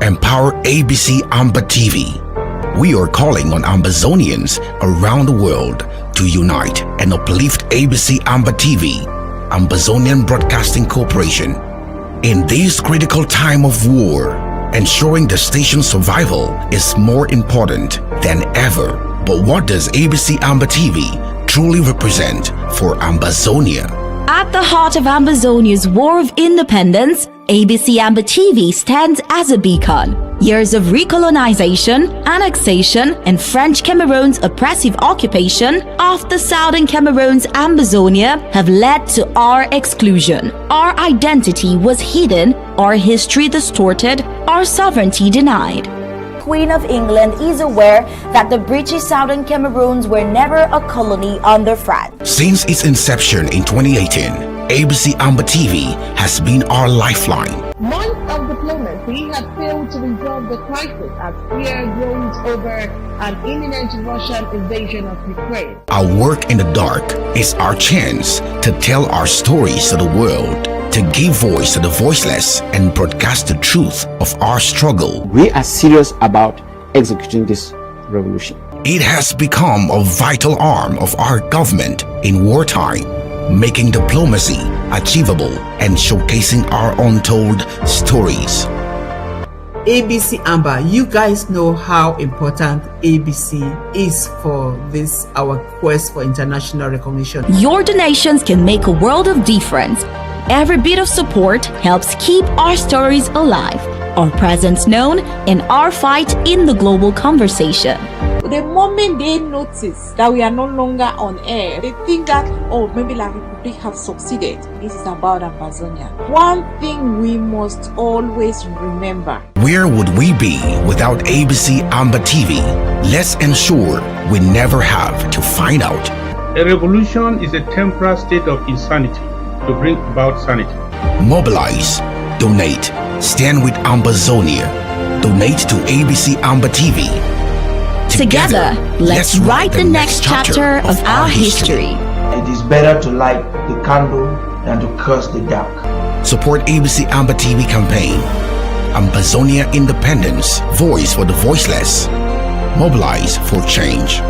Empower ABC Amba TV. We are calling on Ambazonians around the world to unite and uplift ABC Amba TV, Ambazonian Broadcasting Corporation. In this critical time of war, ensuring the station's survival is more important than ever. But what does ABC Amba TV truly represent for Ambazonia? At the heart of Ambazonia's war of independence, ABC Amba TV stands as a beacon. Years of recolonization, annexation, and French Cameroon's oppressive occupation of the southern Cameroon's Ambazonia have led to our exclusion. Our identity was hidden, our history distorted, our sovereignty denied. Queen of England is aware that the British Southern Cameroons were never a colony under France. Since its inception in 2018, ABC Amba TV has been our lifeline. Month of diplomacy diplomacy has failed to resolve the crisis as fear grows over an imminent Russian invasion of Ukraine. Our work in the dark is our chance to tell our stories to the world, to give voice to the voiceless and broadcast the truth of our struggle. We are serious about executing this revolution. It has become a vital arm of our government in wartime, making diplomacy achievable and showcasing our untold stories. ABC Amba, you guys know how important ABC is for this, our quest for international recognition. Your donations can make a world of difference. Every bit of support helps keep our stories alive, our presence known, and our fight in the global conversation. The moment they notice that we are no longer on air, they think that, oh, maybe La Republic has succeeded. This is about Ambazonia. One thing we must always remember. Where would we be without ABC Amba TV? Let's ensure we never have to find out. A revolution is a temporary state of insanity to bring about sanity. Mobilize, donate, stand with Ambazonia, donate to ABC Amba TV. Together, let's write the next chapter of our history. It is better to light the candle than to curse the dark. Support ABC Amba TV campaign. Ambazonia Independence, voice for the voiceless. Mobilize for change.